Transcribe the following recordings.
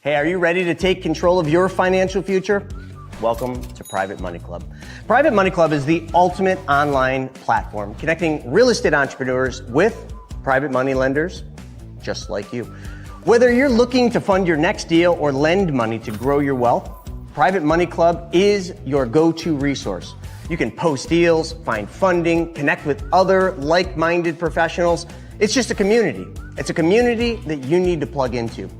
Hey, are you ready to take control of your financial future? Welcome to Private Money Club. Private Money Club is the ultimate online platform connecting real estate entrepreneurs with private money lenders just like you. Whether you're looking to fund your next deal or lend money to grow your wealth, Private Money Club is your go-to resource. You can post deals, find funding, connect with other like-minded professionals. It's just a community. It's a community that you need to plug into.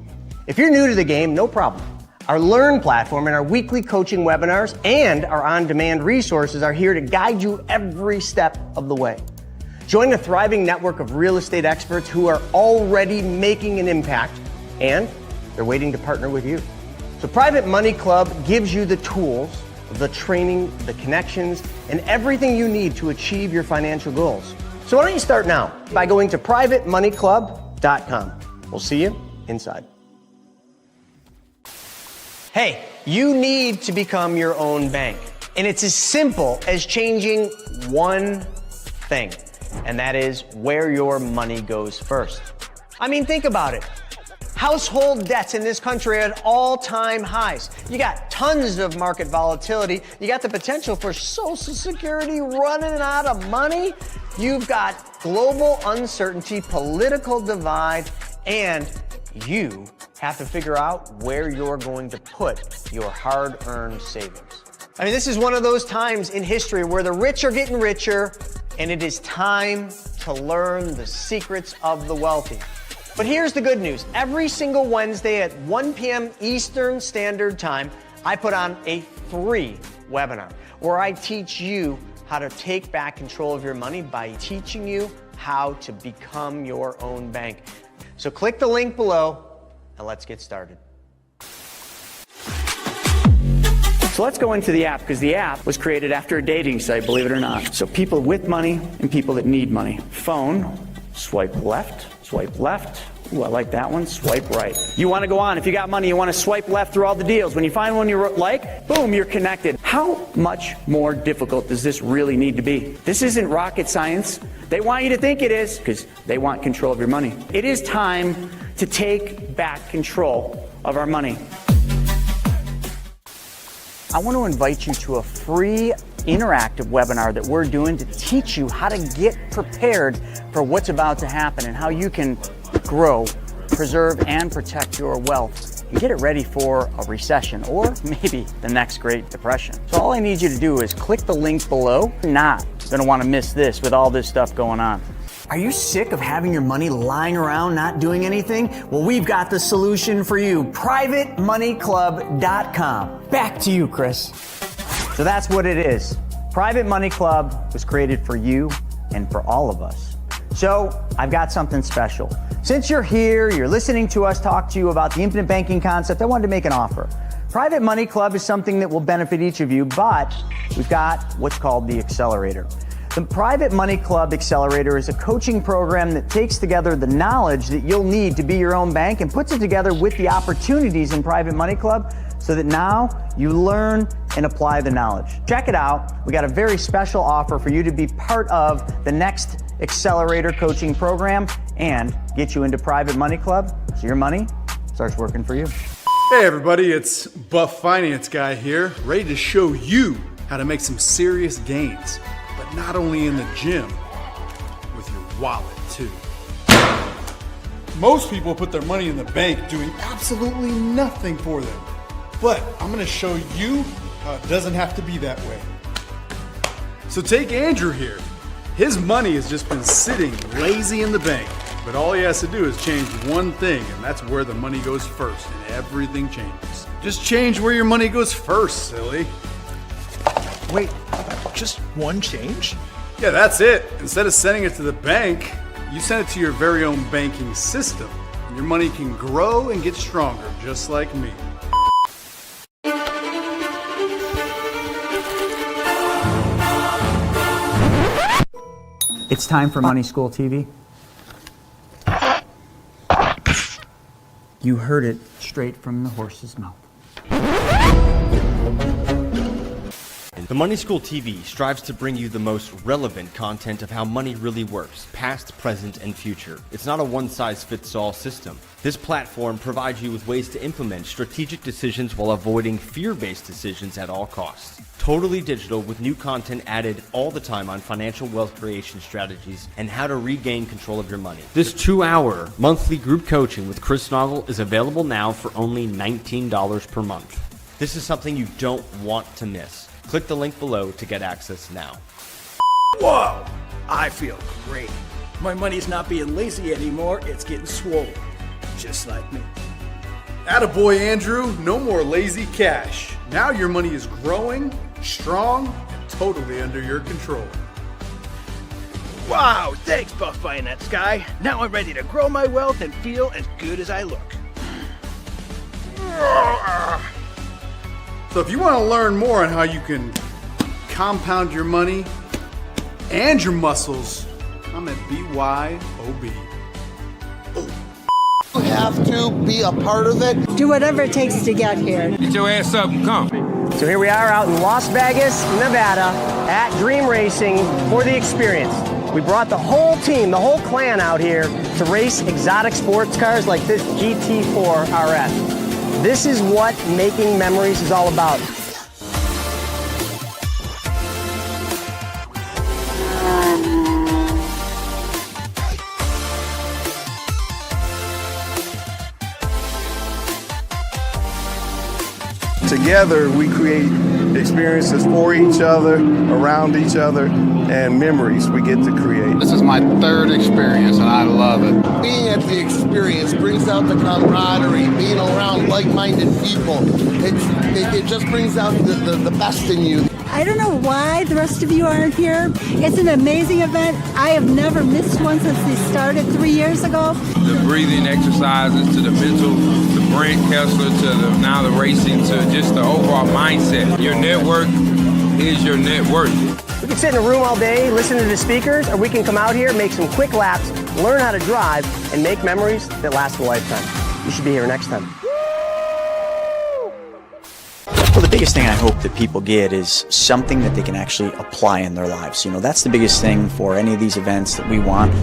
If you're new to the game, no problem. Our Learn platform and our weekly coaching webinars and our on-demand resources are here to guide you every step of the way. Join a thriving network of real estate experts who are already making an impact, and they're waiting to partner with you. So Private Money Club gives you the tools, the training, the connections, and everything you need to achieve your financial goals. So why don't you start now by going to privatemoneyclub.com. We'll see you inside. Hey, you need to become your own bank. And it's as simple as changing one thing, and that is where your money goes first. I mean, think about it. Household debts in this country are at all-time highs. You got tons of market volatility. You got the potential for Social Security running out of money. You've got global uncertainty, political divide, and you have to figure out where you're going to put your hard-earned savings. I mean, this is one of those times in history where the rich are getting richer, and it is time to learn the secrets of the wealthy. But here's the good news. Every single Wednesday at 1 p.m. Eastern Standard Time, I put on a free webinar where I teach you how to take back control of your money by teaching you how to become your own bank. So click the link below and let's get started. So let's go into the app, because the app was created after a dating site, believe it or not. So people with money and people that need money. Phone, swipe left. Ooh, I like that one. Swipe right. You want to go on. If you got money, you want to swipe left through all the deals. When you find one you like, boom, you're connected. How much more difficult does this really need to be? This isn't rocket science. They want you to think it is because they want control of your money. It is time to take back control of our money. I want to invite you to a free interactive webinar that we're doing to teach you how to get prepared for what's about to happen and how you can grow, preserve, and protect your wealth and get it ready for a recession or maybe the next Great Depression. So all I need you to do is click the link below. You're not going to want to miss this with all this stuff going on. Are you sick of having your money lying around not doing anything? Well, we've got the solution for you. PrivateMoneyClub.com. Back to you, Chris. So that's what it is. Private Money Club was created for you and for all of us. So I've got something special. Since you're here, you're listening to us talk to you about the infinite banking concept, I wanted to make an offer. Private Money Club is something that will benefit each of you, but we've got what's called the Accelerator. The Private Money Club Accelerator is a coaching program that takes together the knowledge that you'll need to be your own bank and puts it together with the opportunities in Private Money Club so that now you learn and apply the knowledge. Check it out. We got a very special offer for you to be part of the next Accelerator coaching program and get you into Private Money Club so your money starts working for you. Hey everybody, it's Buff Finance Guy here, ready to show you how to make some serious gains. But not only in the gym, with your wallet too. Most people put their money in the bank doing absolutely nothing for them. But I'm gonna show you how it doesn't have to be that way. So take Andrew here. His money has just been sitting lazy in the bank. But all he has to do is change one thing, and that's where the money goes first, and everything changes. Just change where your money goes first, silly. Wait, just one change? Yeah, that's it. Instead of sending it to the bank, you send it to your very own banking system. And your money can grow and get stronger, just like me. It's time for Money School TV. You heard it straight from the horse's mouth. The Money School TV strives to bring you the most relevant content of how money really works, past, present, and future. It's not a one-size-fits-all system. This platform provides you with ways to implement strategic decisions while avoiding fear-based decisions at all costs. Totally digital with new content added all the time on financial wealth creation strategies and how to regain control of your money. This 2-hour monthly group coaching with Chris Naugle is available now for only $19 per month. This is something you don't want to miss. Click the link below to get access now. Whoa! I feel great. My money's not being lazy anymore, it's getting swole. Just like me. Attaboy, Andrew. No more lazy cash. Now your money is growing, strong, and totally under your control. Wow, thanks, Buff Finance Guy. Now I'm ready to grow my wealth and feel as good as I look. So if you want to learn more on how you can compound your money and your muscles, I'm at BYOB. You have to be a part of it. Do whatever it takes to get here. Get your ass up and come. So here we are out in Las Vegas, Nevada, at Dream Racing for the experience. We brought the whole team, the whole clan out here to race exotic sports cars like this GT4 RS. This is what making memories is all about. Together, we create experiences for each other, around each other, and memories we get to create. This is my third experience and I love it. Being at the experience brings out the camaraderie, being around like-minded people. It just brings out the best in you. I don't know why the rest of you aren't here. It's an amazing event. I have never missed one since they started 3 years ago. The breathing exercises to the mental, the Brent Kessler to now the racing to just the overall mindset. Your network is your net worth. We can sit in a room all day, listen to the speakers, or we can come out here, make some quick laps, learn how to drive, and make memories that last a lifetime. You should be here next time. Well, the biggest thing I hope that people get is something that they can actually apply in their lives. You know, that's the biggest thing for any of these events that we want.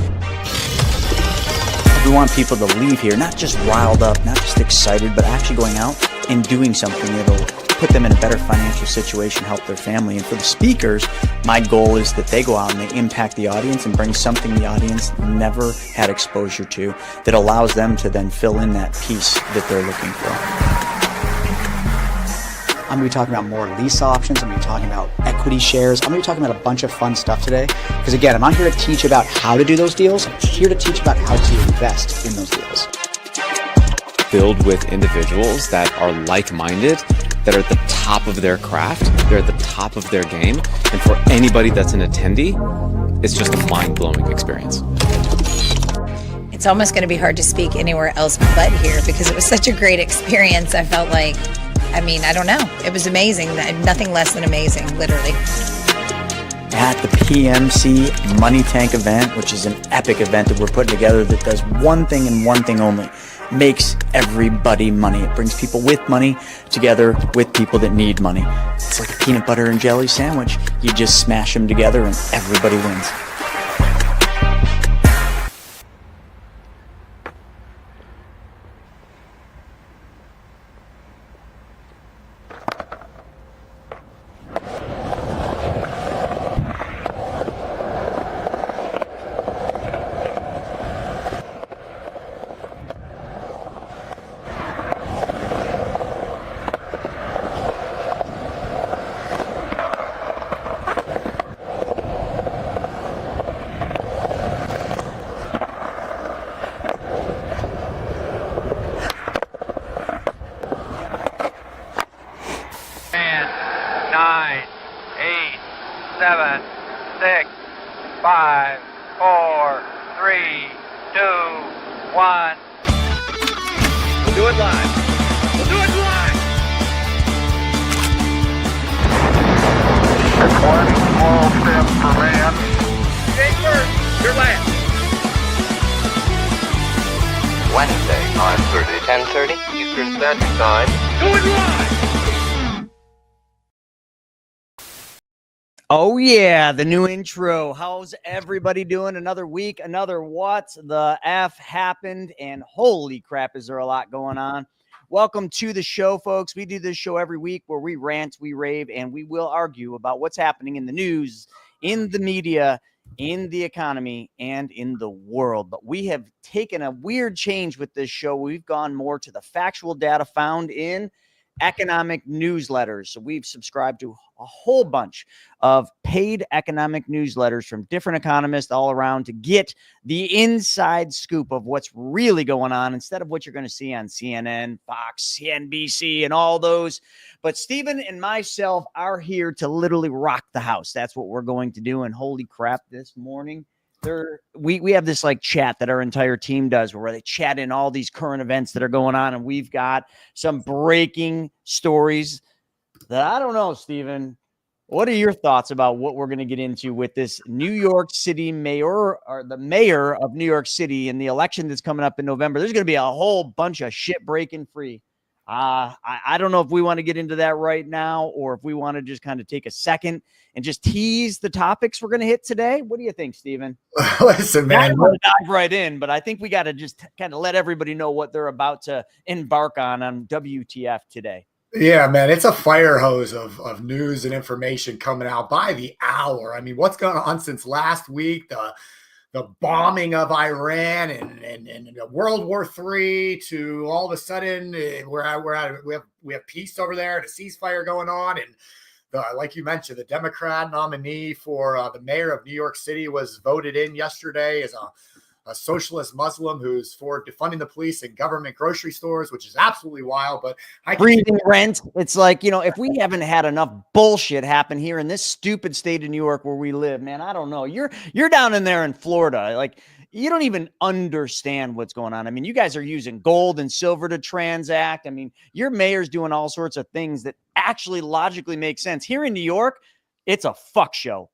We want people to leave here not just riled up, not just excited, but actually going out and doing something that'll put them in a better financial situation, help their family. And for the speakers, my goal is that they go out and they impact the audience and bring something the audience never had exposure to that allows them to then fill in that piece that they're looking for. I'm going to be talking about more lease options. I'm going to be talking about equity shares. I'm going to be talking about a bunch of fun stuff today. Because again, I'm not here to teach about how to do those deals. I'm here to teach about how to invest in those deals. Filled with individuals that are like-minded, that are at the top of their craft, they're at the top of their game. And for anybody that's an attendee, it's just a mind-blowing experience. It's almost going to be hard to speak anywhere else but here because it was such a great experience. I felt like, I don't know. It was amazing. Nothing less than amazing, literally. At the PMC Money Tank event, which is an epic event that we're putting together that does one thing and one thing only, makes everybody money. It brings people with money together with people that need money. It's like a peanut butter and jelly sandwich. You just smash them together and everybody wins. Wednesday, 10:30 Eastern Standard Time. Do it live! Oh, yeah, the new intro. How's everybody doing? Another week, another What the F happened, and holy crap, is there a lot going on. Welcome to the show, folks. We do this show every week where we rant, we rave, and we will argue about what's happening in the news, in the media, in the economy, and in the world. But we have taken a weird change with this show. We've gone more to the factual data found in economic newsletters. So we've subscribed to a whole bunch of paid economic newsletters from different economists all around to get the inside scoop of what's really going on instead of what you're going to see on CNN, Fox, CNBC, and all those. But Stephen and myself are here to literally rock the house. That's what we're going to do. And holy crap, this morning, we have this like chat that our entire team does where they chat in all these current events that are going on, and we've got some breaking stories that I don't know, Stephen. What are your thoughts about what we're going to get into with this New York City mayor, or the mayor of New York City, and the election that's coming up in November? There's going to be a whole bunch of shit breaking free. I don't know if we want to get into that right now, or if we want to just kind of take a second and just tease the topics we're going to hit today. What do you think, Stephen? Listen, man, I'm going to dive right in, but I think we got to just kind of let everybody know what they're about to embark on WTF today. Yeah, man, it's a fire hose of news and information coming out by the hour. I mean, what's going on since last week? The bombing of Iran and World War III, to all of a sudden we have peace over there and a ceasefire going on. And like you mentioned, the Democrat nominee for the mayor of New York City was voted in yesterday as a socialist Muslim who's for defunding the police and government grocery stores, which is absolutely wild. But breathing rent. It's like, if we haven't had enough bullshit happen here in this stupid state of New York where we live, man, I don't know. You're down in there in Florida. Like, you don't even understand what's going on. I mean, you guys are using gold and silver to transact. I mean, your mayor's doing all sorts of things that actually logically make sense. Here in New York, it's a fuck show.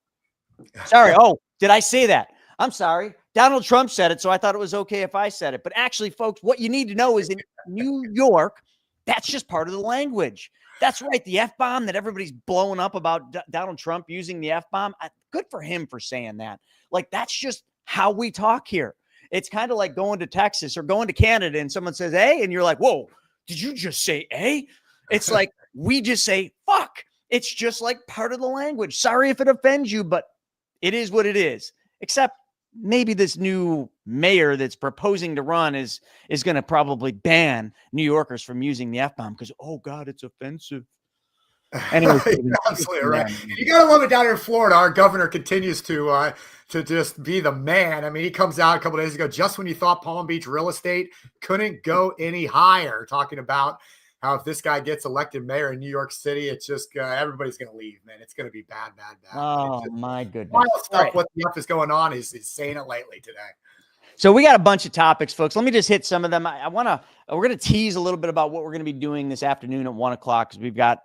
Sorry. Oh, did I say that? I'm sorry. Donald Trump said it, so I thought it was okay if I said it. But actually, folks, what you need to know is in New York, that's just part of the language. That's right. The F-bomb that everybody's blowing up about Donald Trump using the F-bomb. Good for him for saying that. Like, that's just how we talk here. It's kind of like going to Texas or going to Canada and someone says, hey, and you're like, whoa, did you just say A? It's like we just say, fuck. It's just like part of the language. Sorry if it offends you, but it is what it is. Except maybe this new mayor that's proposing to run is going to probably ban New Yorkers from using the F-bomb because, oh, God, it's offensive. Anyway, absolutely right. You got to love it down here in Florida. Our governor continues to just be the man. I mean, he comes out a couple of days ago, just when you thought Palm Beach real estate couldn't go any higher, talking about how if this guy gets elected mayor in New York City, it's just everybody's going to leave, man. It's going to be bad. Oh, my goodness. Wild stuff. Right. What the F is going on is saying it lately today. So we got a bunch of topics, folks. Let me just hit some of them. We're going to tease a little bit about what we're going to be doing this afternoon at 1:00 because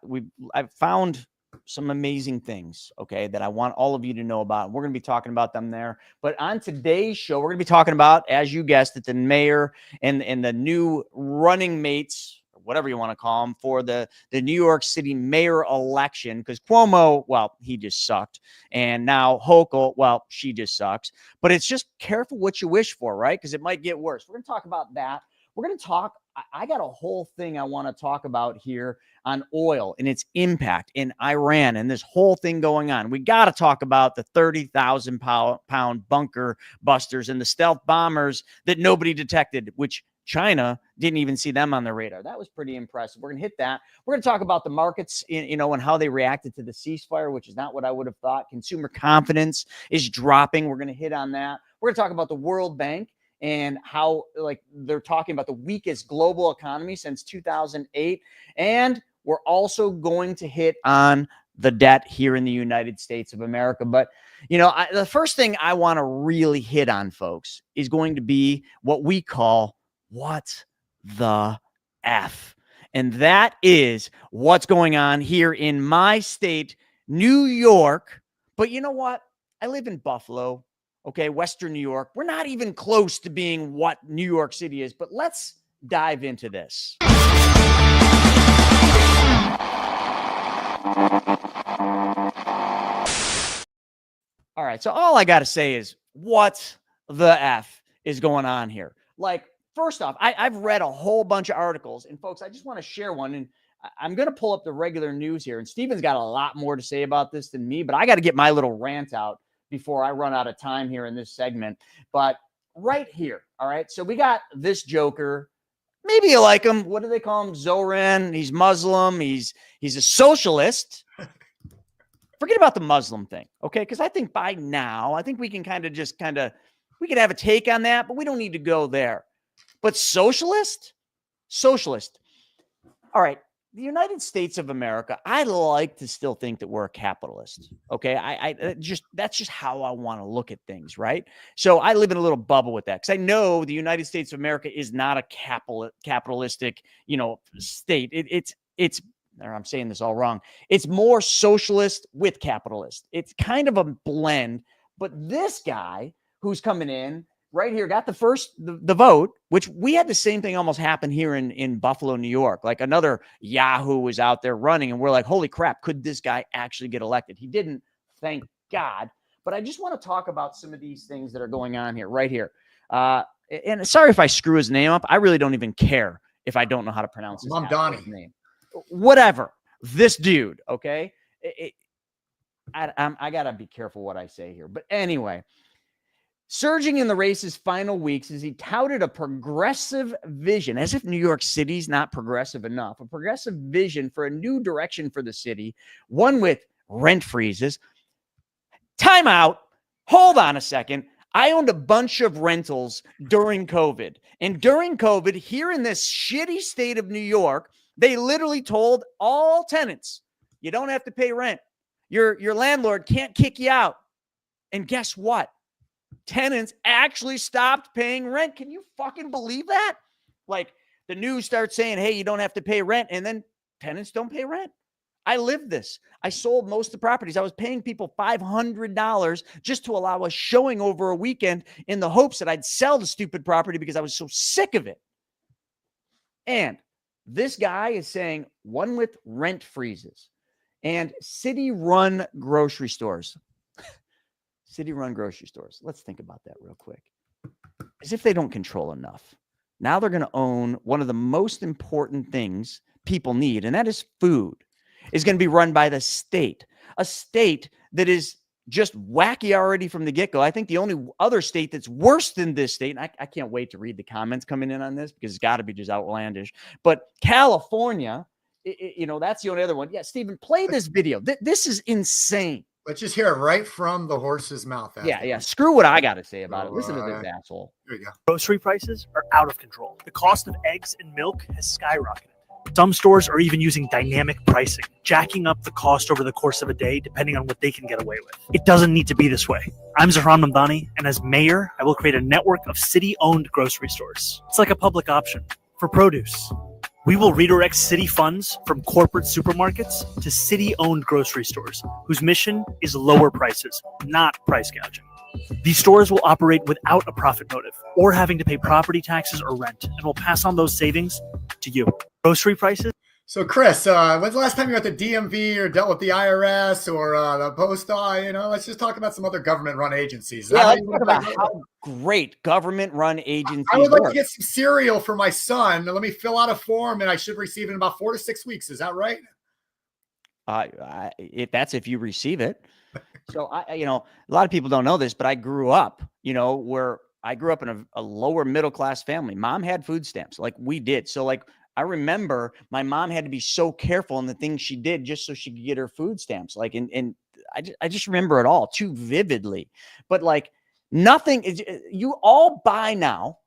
I've found some amazing things, okay, that I want all of you to know about. We're going to be talking about them there. But on today's show, we're going to be talking about, as you guessed it, the mayor and the new running mates, whatever you want to call them, for the New York City mayor election, because Cuomo, well, he just sucked. And now Hochul, well, she just sucks. But it's just careful what you wish for, right? Because it might get worse. We're going to talk about that. We're going to talk, I got a whole thing I want to talk about here on oil and its impact in Iran and this whole thing going on. We got to talk about the 30,000 pound bunker busters and the stealth bombers that nobody detected, which China didn't even see them on the radar. That was pretty impressive. We're going to hit that. We're going to talk about the markets, and how they reacted to the ceasefire, which is not what I would have thought. Consumer confidence is dropping. We're going to hit on that. We're going to talk about the World Bank and how, like, they're talking about the weakest global economy since 2008. And we're also going to hit on the debt here in the United States of America. But, the first thing I want to really hit on, folks, is going to be what we call what the F. And that is what's going on here in my state, New York. But you know what? I live in Buffalo, okay, Western New York. We're not even close to being what New York City is, but let's dive into this. All right. So all I got to say is, what the F is going on here? Like, first off, I've read a whole bunch of articles, and folks, I just want to share one. And I'm going to pull up the regular news here. And Steven's got a lot more to say about this than me, but I got to get my little rant out before I run out of time here in this segment. But right here. All right. So we got this joker. Maybe you like him. What do they call him? Zoran. He's Muslim. He's a socialist. Forget about the Muslim thing, okay? Because I think by now, I think we can we could have a take on that, but we don't need to go there. But socialist? Socialist. All right. The United States of America, I like to still think that we're a capitalist, okay? That's just how I want to look at things, right? So I live in a little bubble with that because I know the United States of America is not a capitalistic, state. It's or I'm saying this all wrong. It's more socialist with capitalist. It's kind of a blend, but this guy who's coming in right here got the vote, which we had the same thing almost happen here in Buffalo, New York. Like another Yahoo was out there running and we're like, holy crap, could this guy actually get elected? He didn't, thank God. But I just want to talk about some of these things that are going on here, right here. And sorry if I screw his name up. I really don't even care if I don't know how to pronounce his name. Whatever. This dude, okay? I got to be careful what I say here. But anyway, surging in the race's final weeks as he touted a progressive vision, as if New York City's not progressive enough, a progressive vision for a new direction for the city, one with rent freezes. Time out. Hold on a second. I owned a bunch of rentals during COVID. And during COVID, here in this shitty state of New York, they literally told all tenants, you don't have to pay rent. Your landlord can't kick you out. And guess what? Tenants actually stopped paying rent. Can you fucking believe that? Like the news starts saying, hey, you don't have to pay rent. And then tenants don't pay rent. I lived this. I sold most of the properties. I was paying people $500 just to allow a showing over a weekend in the hopes that I'd sell the stupid property because I was so sick of it. And this guy is saying one with rent freezes and city-run grocery stores. City-run grocery stores. Let's think about that real quick. As if they don't control enough. Now they're going to own one of the most important things people need, and that is food. Is going to be run by the state. A state that is just wacky already from the get-go. I think the only other state that's worse than this state, and I can't wait to read the comments coming in on this because it's got to be just outlandish, but California, that's the only other one. Yeah, Stephen, play this video. This is insane. Let's just hear it right from the horse's mouth. Yeah. Screw what I got to say about it. Listen to this asshole. Here you go. Grocery prices are out of control. The cost of eggs and milk has skyrocketed. Some stores are even using dynamic pricing, jacking up the cost over the course of a day, depending on what they can get away with. It doesn't need to be this way. I'm Zahran Mamdani, and as mayor, I will create a network of city-owned grocery stores. It's like a public option for produce. We will redirect city funds from corporate supermarkets to city-owned grocery stores, whose mission is lower prices, not price gouging. These stores will operate without a profit motive or having to pay property taxes or rent, and will pass on those savings to you. Grocery prices. So, Chris, when's the last time you went to DMV or dealt with the IRS or the post office? Let's just talk about some other government-run agencies. Yeah, let's talk about how great government-run agencies I would like to get some cereal for my son. Let me fill out a form, and I should receive it in about 4 to 6 weeks. Is that right? That's if you receive it. So a lot of people don't know this, but I grew up, where I grew up in a lower middle class family. Mom had food stamps like we did. So like I remember my mom had to be so careful in the things she did just so she could get her food stamps. Like, and I just remember it all too vividly. But like nothing is, you all buy now.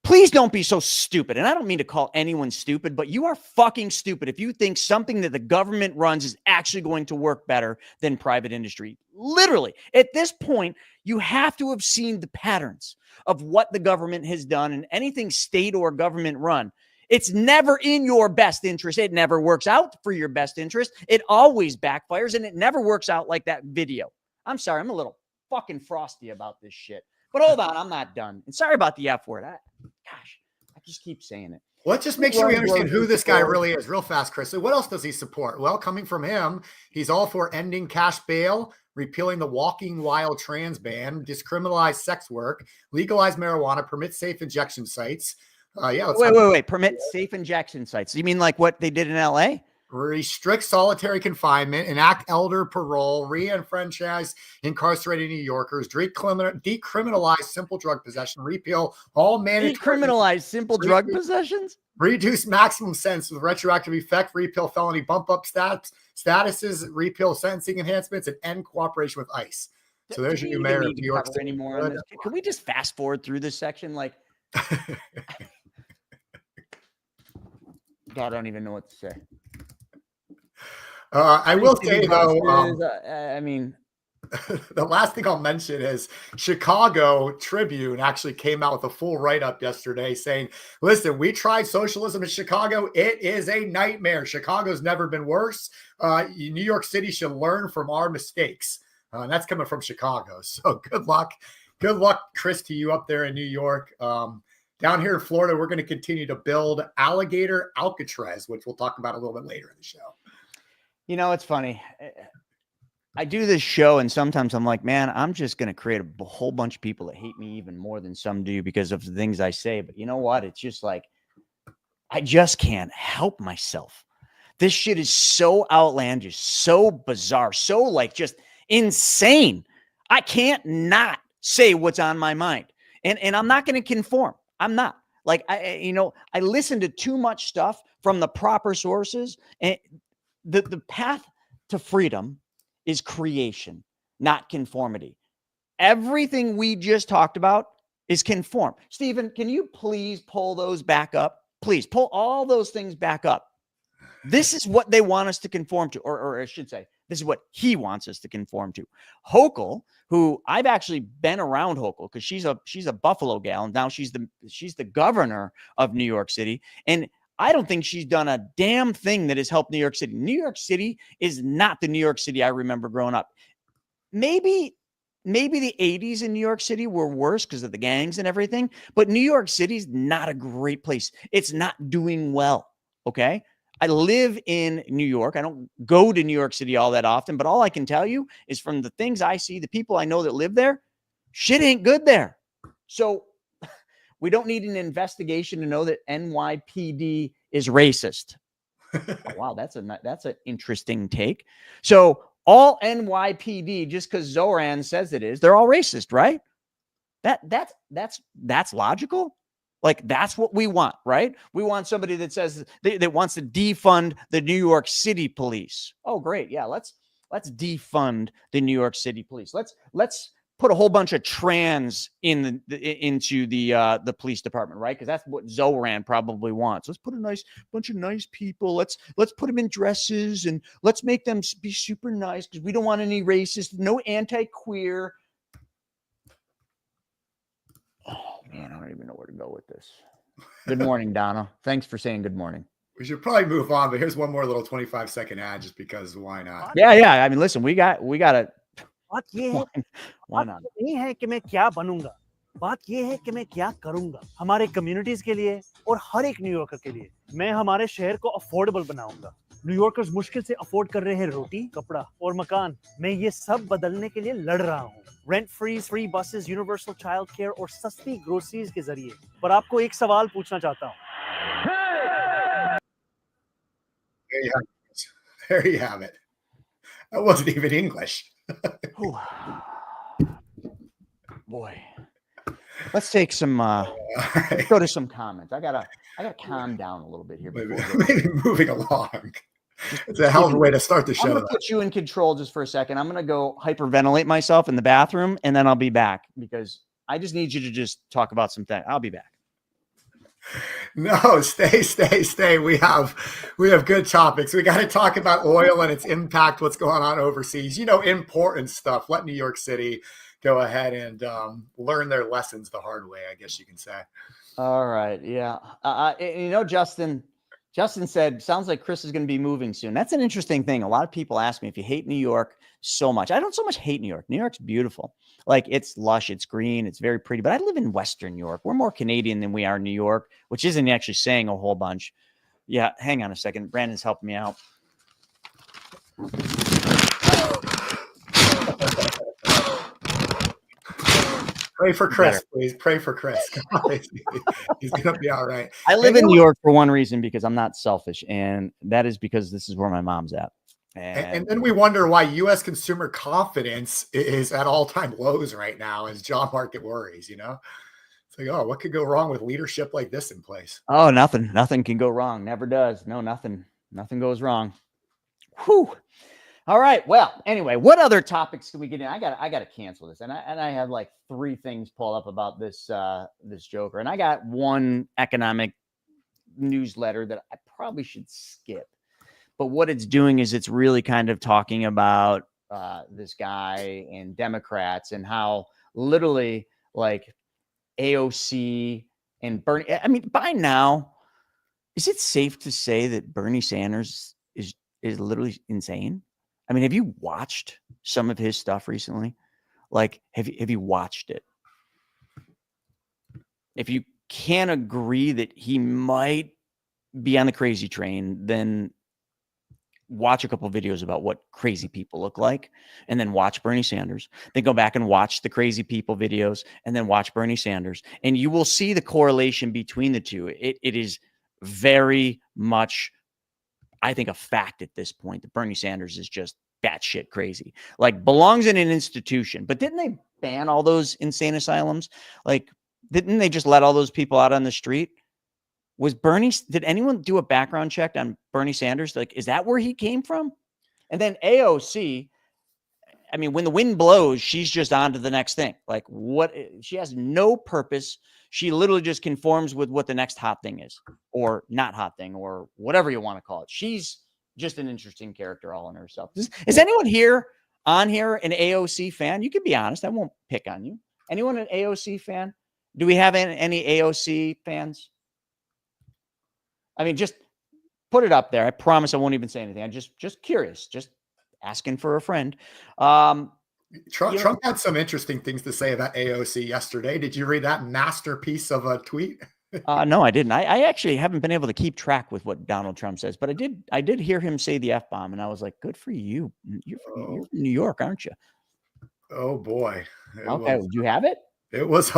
Please don't be so stupid. And I don't mean to call anyone stupid, but you are fucking stupid if you think something that the government runs is actually going to work better than private industry. Literally, at this point, you have to have seen the patterns of what the government has done, and anything state or government run. It's never in your best interest. It never works out for your best interest. It always backfires, and it never works out like that video. I'm sorry. I'm a little fucking frosty about this shit. But hold on, I'm not done. And sorry about the F word. I just keep saying it. Let's just make sure we understand who this guy really is real fast, Chris. So what else does he support? Well, coming from him, he's all for ending cash bail, repealing the walking wild trans ban, discriminalize sex work, legalize marijuana, permit safe injection sites. Wait. Permit safe injection sites. You mean like what they did in LA? Restrict solitary confinement, enact elder parole, re-enfranchise incarcerated New Yorkers, decriminalize simple drug possession, repeal all mandatory. Decriminalize simple drug possessions? Reduce maximum sentence with retroactive effect, repeal felony bump up statuses, repeal sentencing enhancements, and end cooperation with ICE. So there's your new mayor of New York City. Anymore on this? Can we just fast forward through this section? Like, God, I don't even know what to say. I will say though, I mean, the last thing I'll mention is Chicago Tribune actually came out with a full write-up yesterday saying, listen, we tried socialism in Chicago. It is a nightmare. Chicago's never been worse. New York City should learn from our mistakes. And that's coming from Chicago. So good luck. Good luck, Chris, to you up there in New York. Down here in Florida, we're going to continue to build Alligator Alcatraz, which we'll talk about a little bit later in the show. You know, it's funny. I do this show and sometimes I'm like, man, I'm just going to create a whole bunch of people that hate me even more than some do because of the things I say. But you know what? It's just like, I just can't help myself. This shit is so outlandish, so bizarre, so like just insane. I can't not say what's on my mind. And I'm not going to conform. I'm not. Like, I listen to too much stuff from the proper sources, and the path to freedom is creation, not conformity. Everything we just talked about is conform. Stephen, can you please pull those back up? Please pull all those things back up. This is what they want us to conform to, or I should say, this is what he wants us to conform to. Hochul, who I've actually been around Hochul because she's a Buffalo gal, and now she's the governor of New York City, and I don't think she's done a damn thing that has helped New York City. New York City is not the New York City I remember growing up. Maybe the 80s in New York City were worse because of the gangs and everything, but New York City's not a great place. It's not doing well, okay? I live in New York. I don't go to New York City all that often, but all I can tell you is from the things I see, the people I know that live there, shit ain't good there. So we don't need an investigation to know that NYPD is racist. Oh, wow, that's an interesting take. So all NYPD, just because Zoran says it is, they're all racist, right? That's logical. Like, that's what we want, right? We want somebody that says that wants to defund the New York City police. Oh, great. Yeah, let's defund the New York City police. Let's put a whole bunch of trans into the police department, right? Because that's what Zoran probably wants. Let's put a bunch of nice people. Let's put them in dresses and let's make them be super nice because we don't want any racist, no anti-queer. Oh man, I don't even know where to go with this. Good morning, Donna. Thanks for saying good morning. We should probably move on, but here's one more little 25-second ad just because why not? Yeah. I mean, listen, we got a बात ये है why not? नहीं है कि मैं क्या बनूंगा, बात ये है कि मैं क्या करूंगा हमारे कम्युनिटीज के लिए और हर एक न्यूयॉर्कर के लिए। मैं हमारे शहर को अफोर्डेबल बनाऊंगा। न्यूयॉर्कर्स मुश्किल से अफोर्ड कर रहे हैं रोटी, कपड़ा और मकान। मैं ये सब बदलने के लिए लड़ रहा हूँ। Rent free buses, universal child care और सस्ती ग्रोसरीज के जरिए। पर आपको एक सवाल पूछना चाहता हूँ। There you have it. That wasn't even English. Boy, let's take some let's go to some comments. I gotta calm down a little bit here. Maybe moving along. It's a hell of a way to start the show. I'm gonna put you in control just for a second. I'm gonna go hyperventilate myself in the bathroom, and then I'll be back because I just need you to just talk about some things. I'll be back. No, stay. We have good topics. We got to talk about oil and its impact, what's going on overseas, important stuff. Let New York City go ahead and learn their lessons the hard way, I guess you can say. All right. Yeah. Justin said, sounds like Chris is going to be moving soon. That's an interesting thing. A lot of people ask me if you hate New York so much. I don't so much hate New York. New York's beautiful. Like, it's lush, it's green, it's very pretty. But I live in Western New York. We're more Canadian than we are New York, which isn't actually saying a whole bunch. Yeah, hang on a second. Brandon's helping me out. Pray for Chris, please. Pray for Chris. He's going to be all right. I live in New York for one reason, because I'm not selfish, and that is because this is where my mom's at. And then we wonder why U.S. consumer confidence is at all-time lows right now as job market worries, you know? It's like, oh, what could go wrong with leadership like this in place? Oh, nothing. Nothing can go wrong. Never does. No, nothing. Nothing goes wrong. Whew. All right. Well, anyway, what other topics can we get in? I got to cancel this, and I have like 3 things pulled up about this this Joker, and I got one economic newsletter that I probably should skip. But what it's doing is it's really kind of talking about this guy and Democrats and how literally like AOC and Bernie. I mean, by now, is it safe to say that Bernie Sanders is literally insane? I mean, have you watched some of his stuff recently? Like, have you watched it? If you can't agree that he might be on the crazy train, then watch a couple of videos about what crazy people look like, and then watch Bernie Sanders. Then go back and watch the crazy people videos, and then watch Bernie Sanders. And you will see the correlation between the two. It is very much, I think, a fact at this point that Bernie Sanders is just batshit crazy, like belongs in an institution. But didn't they ban all those insane asylums? Like, didn't they just let all those people out on the street? Did anyone do a background check on Bernie Sanders? Like, is that where he came from? And then AOC, I mean, when the wind blows, she's just on to the next thing. Like, what? She has no purpose. She literally just conforms with what the next hot thing is, or not hot thing, or whatever you want to call it. She's just an interesting character all in herself. Is anyone on here an AOC fan? You can be honest. I won't pick on you. Anyone an AOC fan? Do we have any AOC fans? I mean, just put it up there. I promise I won't even say anything. I'm just curious, just asking for a friend. Trump had some interesting things to say about AOC yesterday. Did you read that masterpiece of a tweet? No, I didn't. I actually haven't been able to keep track with what Donald Trump says, but I did hear him say the F-bomb, and I was like, good for you. You're from New York, aren't you? Oh boy. Okay, do you have it? It was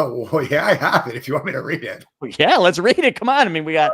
yeah, I have it if you want me to read it. Yeah, let's read it. Come on. I mean, we got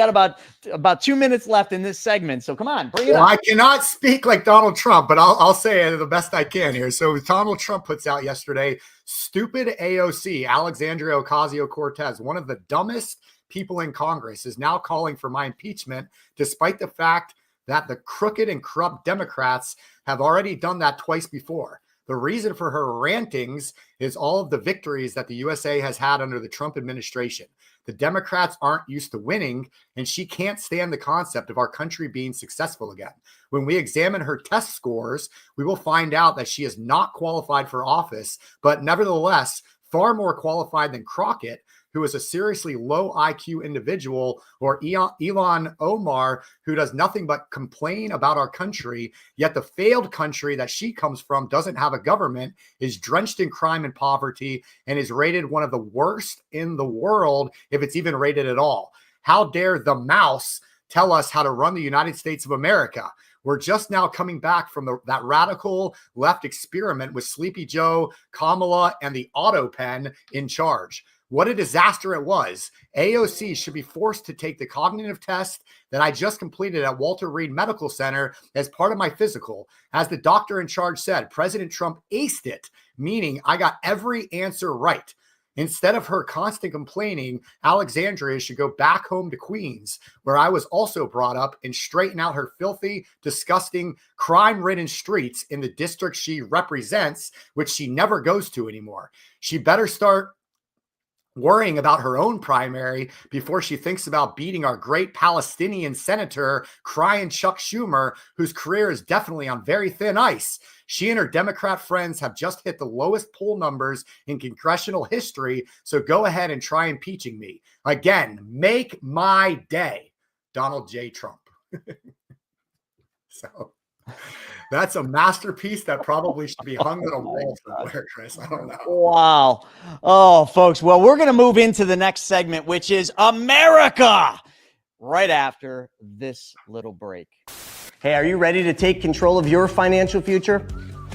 about 2 minutes left in this segment. So come on, bring it up. I cannot speak like Donald Trump, but I'll say it the best I can here. So Donald Trump puts out yesterday, stupid AOC, Alexandria Ocasio-Cortez, one of the dumbest people in Congress, is now calling for my impeachment, despite the fact that the crooked and corrupt Democrats have already done that twice before. The reason for her rantings is all of the victories that the USA has had under the Trump administration. The Democrats aren't used to winning, and she can't stand the concept of our country being successful again. When we examine her test scores, we will find out that she is not qualified for office, but nevertheless, far more qualified than Crockett, who is a seriously low IQ individual, or Ilhan Omar, who does nothing but complain about our country, yet the failed country that she comes from doesn't have a government, is drenched in crime and poverty, and is rated one of the worst in the world, if it's even rated at all. How dare the mouse tell us how to run the United States of America? We're just now coming back from that radical left experiment with Sleepy Joe, Kamala, and the auto pen in charge. What a disaster it was. AOC should be forced to take the cognitive test that I just completed at Walter Reed Medical Center as part of my physical. As the doctor in charge said, President Trump aced it, meaning I got every answer right. Instead of her constant complaining, Alexandria should go back home to Queens, where I was also brought up, and straighten out her filthy, disgusting, crime-ridden streets in the district she represents, which she never goes to anymore. She better start worrying about her own primary before she thinks about beating our great Palestinian senator, crying Chuck Schumer, whose career is definitely on very thin ice. She and her Democrat friends have just hit the lowest poll numbers in congressional history, so go ahead and try impeaching me. Again, make my day, Donald J. Trump. So that's a masterpiece that probably should be hung on a wall somewhere, Chris. I don't know. Wow. Oh, folks. Well, we're going to move into the next segment, which is America, right after this little break. Hey, are you ready to take control of your financial future?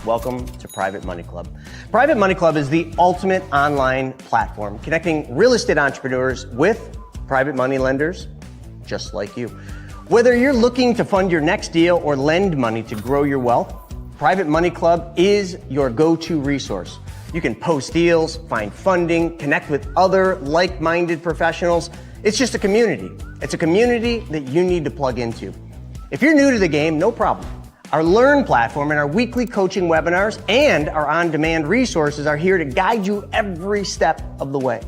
welcome to Private Money Club. Private Money Club is the ultimate online platform connecting real estate entrepreneurs with private money lenders just like you. Whether you're looking to fund your next deal or lend money to grow your wealth, Private Money Club is your go-to resource. You can post deals, find funding, connect with other like-minded professionals. It's just a community. It's a community that you need to plug into. If you're new to the game, no problem. Our Learn platform and our weekly coaching webinars and our on-demand resources are here to guide you every step of the way.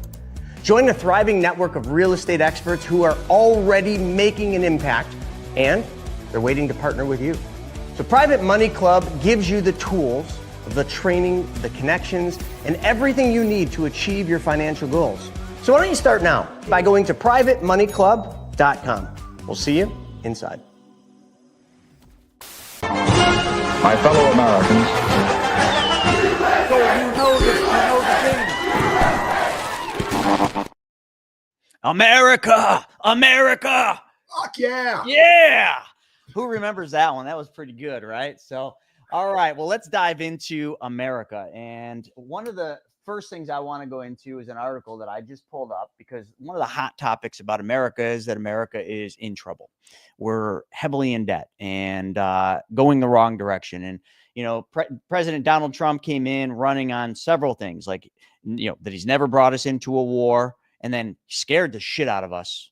Join a thriving network of real estate experts who are already making an impact, and they're waiting to partner with you. So Private Money Club gives you the tools, the training, the connections, and everything you need to achieve your financial goals. So why don't you start now by going to privatemoneyclub.com. We'll see you inside. My fellow Americans, So you know the game. America! America! Fuck yeah! Yeah! Who remembers that one? That was pretty good, right? So, all right. Well, let's dive into America. And one of the first things I want to go into is an article that I just pulled up because one of the hot topics about America is that America is in trouble. We're heavily in debt and going the wrong direction. And, you know, President Donald Trump came in running on several things like, you know, that he's never brought us into a war and then scared the shit out of us.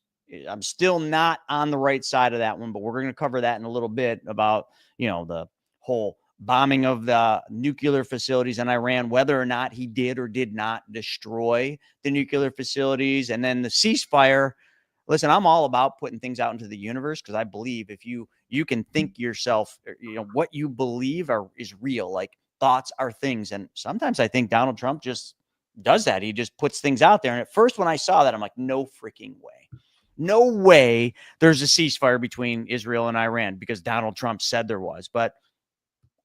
I'm still not on the right side of that one, but we're going to cover that in a little bit about, you know, the whole bombing of the nuclear facilities in Iran, whether or not he did or did not destroy the nuclear facilities, and then the ceasefire. Listen, I'm all about putting things out into the universe because I believe if you can think yourself, you know, what you believe is real. Like thoughts are things, and sometimes I think Donald Trump just does that. He just puts things out there. And at first, when I saw that, I'm like, no freaking way. No way there's a ceasefire between Israel and Iran because Donald Trump said there was. But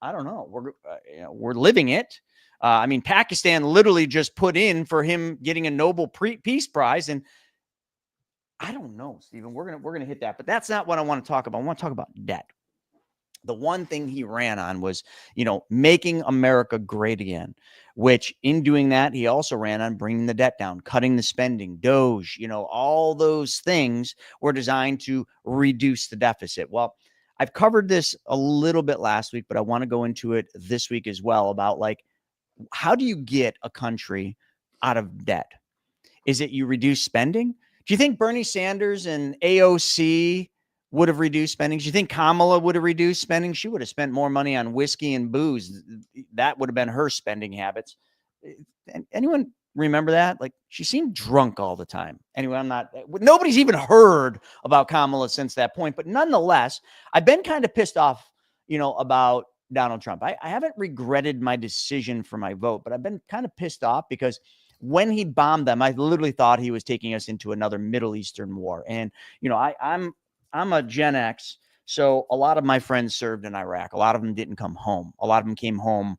I don't know. We're living it. I mean, Pakistan literally just put in for him getting a Nobel Peace Prize, and I don't know, Stephen. We're gonna hit that, but that's not what I want to talk about. I want to talk about debt. The one thing he ran on was, you know, making America great again, which in doing that, he also ran on bringing the debt down, cutting the spending, Doge, you know, all those things were designed to reduce the deficit. Well, I've covered this a little bit last week, but I want to go into it this week as well about like, how do you get a country out of debt? Is it you reduce spending? Do you think Bernie Sanders and AOC would have reduced spending? Do you think Kamala would have reduced spending? She would have spent more money on whiskey and booze. That would have been her spending habits. Anyone remember that? Like she seemed drunk all the time. Anyway, nobody's even heard about Kamala since that point. But nonetheless, I've been kind of pissed off, you know, about Donald Trump. I haven't regretted my decision for my vote, but I've been kind of pissed off because when he bombed them, I literally thought he was taking us into another Middle Eastern war. And, you know, I'm a Gen X. So a lot of my friends served in Iraq. A lot of them didn't come home. A lot of them came home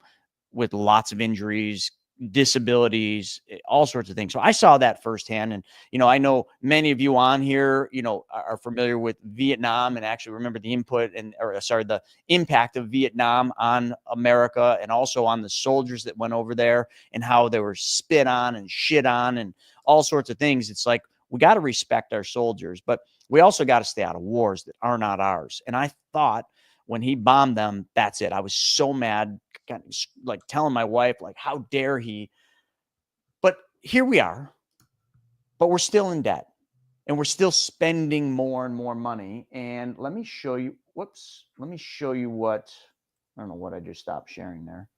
with lots of injuries, disabilities, all sorts of things. So I saw that firsthand. And, you know, I know many of you on here, you know, are familiar with Vietnam and actually remember the the impact of Vietnam on America and also on the soldiers that went over there and how they were spit on and shit on and all sorts of things. It's like, we got to respect our soldiers, but we also got to stay out of wars that are not ours. And I thought when he bombed them, that's it. I was so mad, kind of like telling my wife, like, how dare he? But here we are, but we're still in debt and we're still spending more and more money. And let me show you, let me show you what, I don't know what I just stopped sharing there.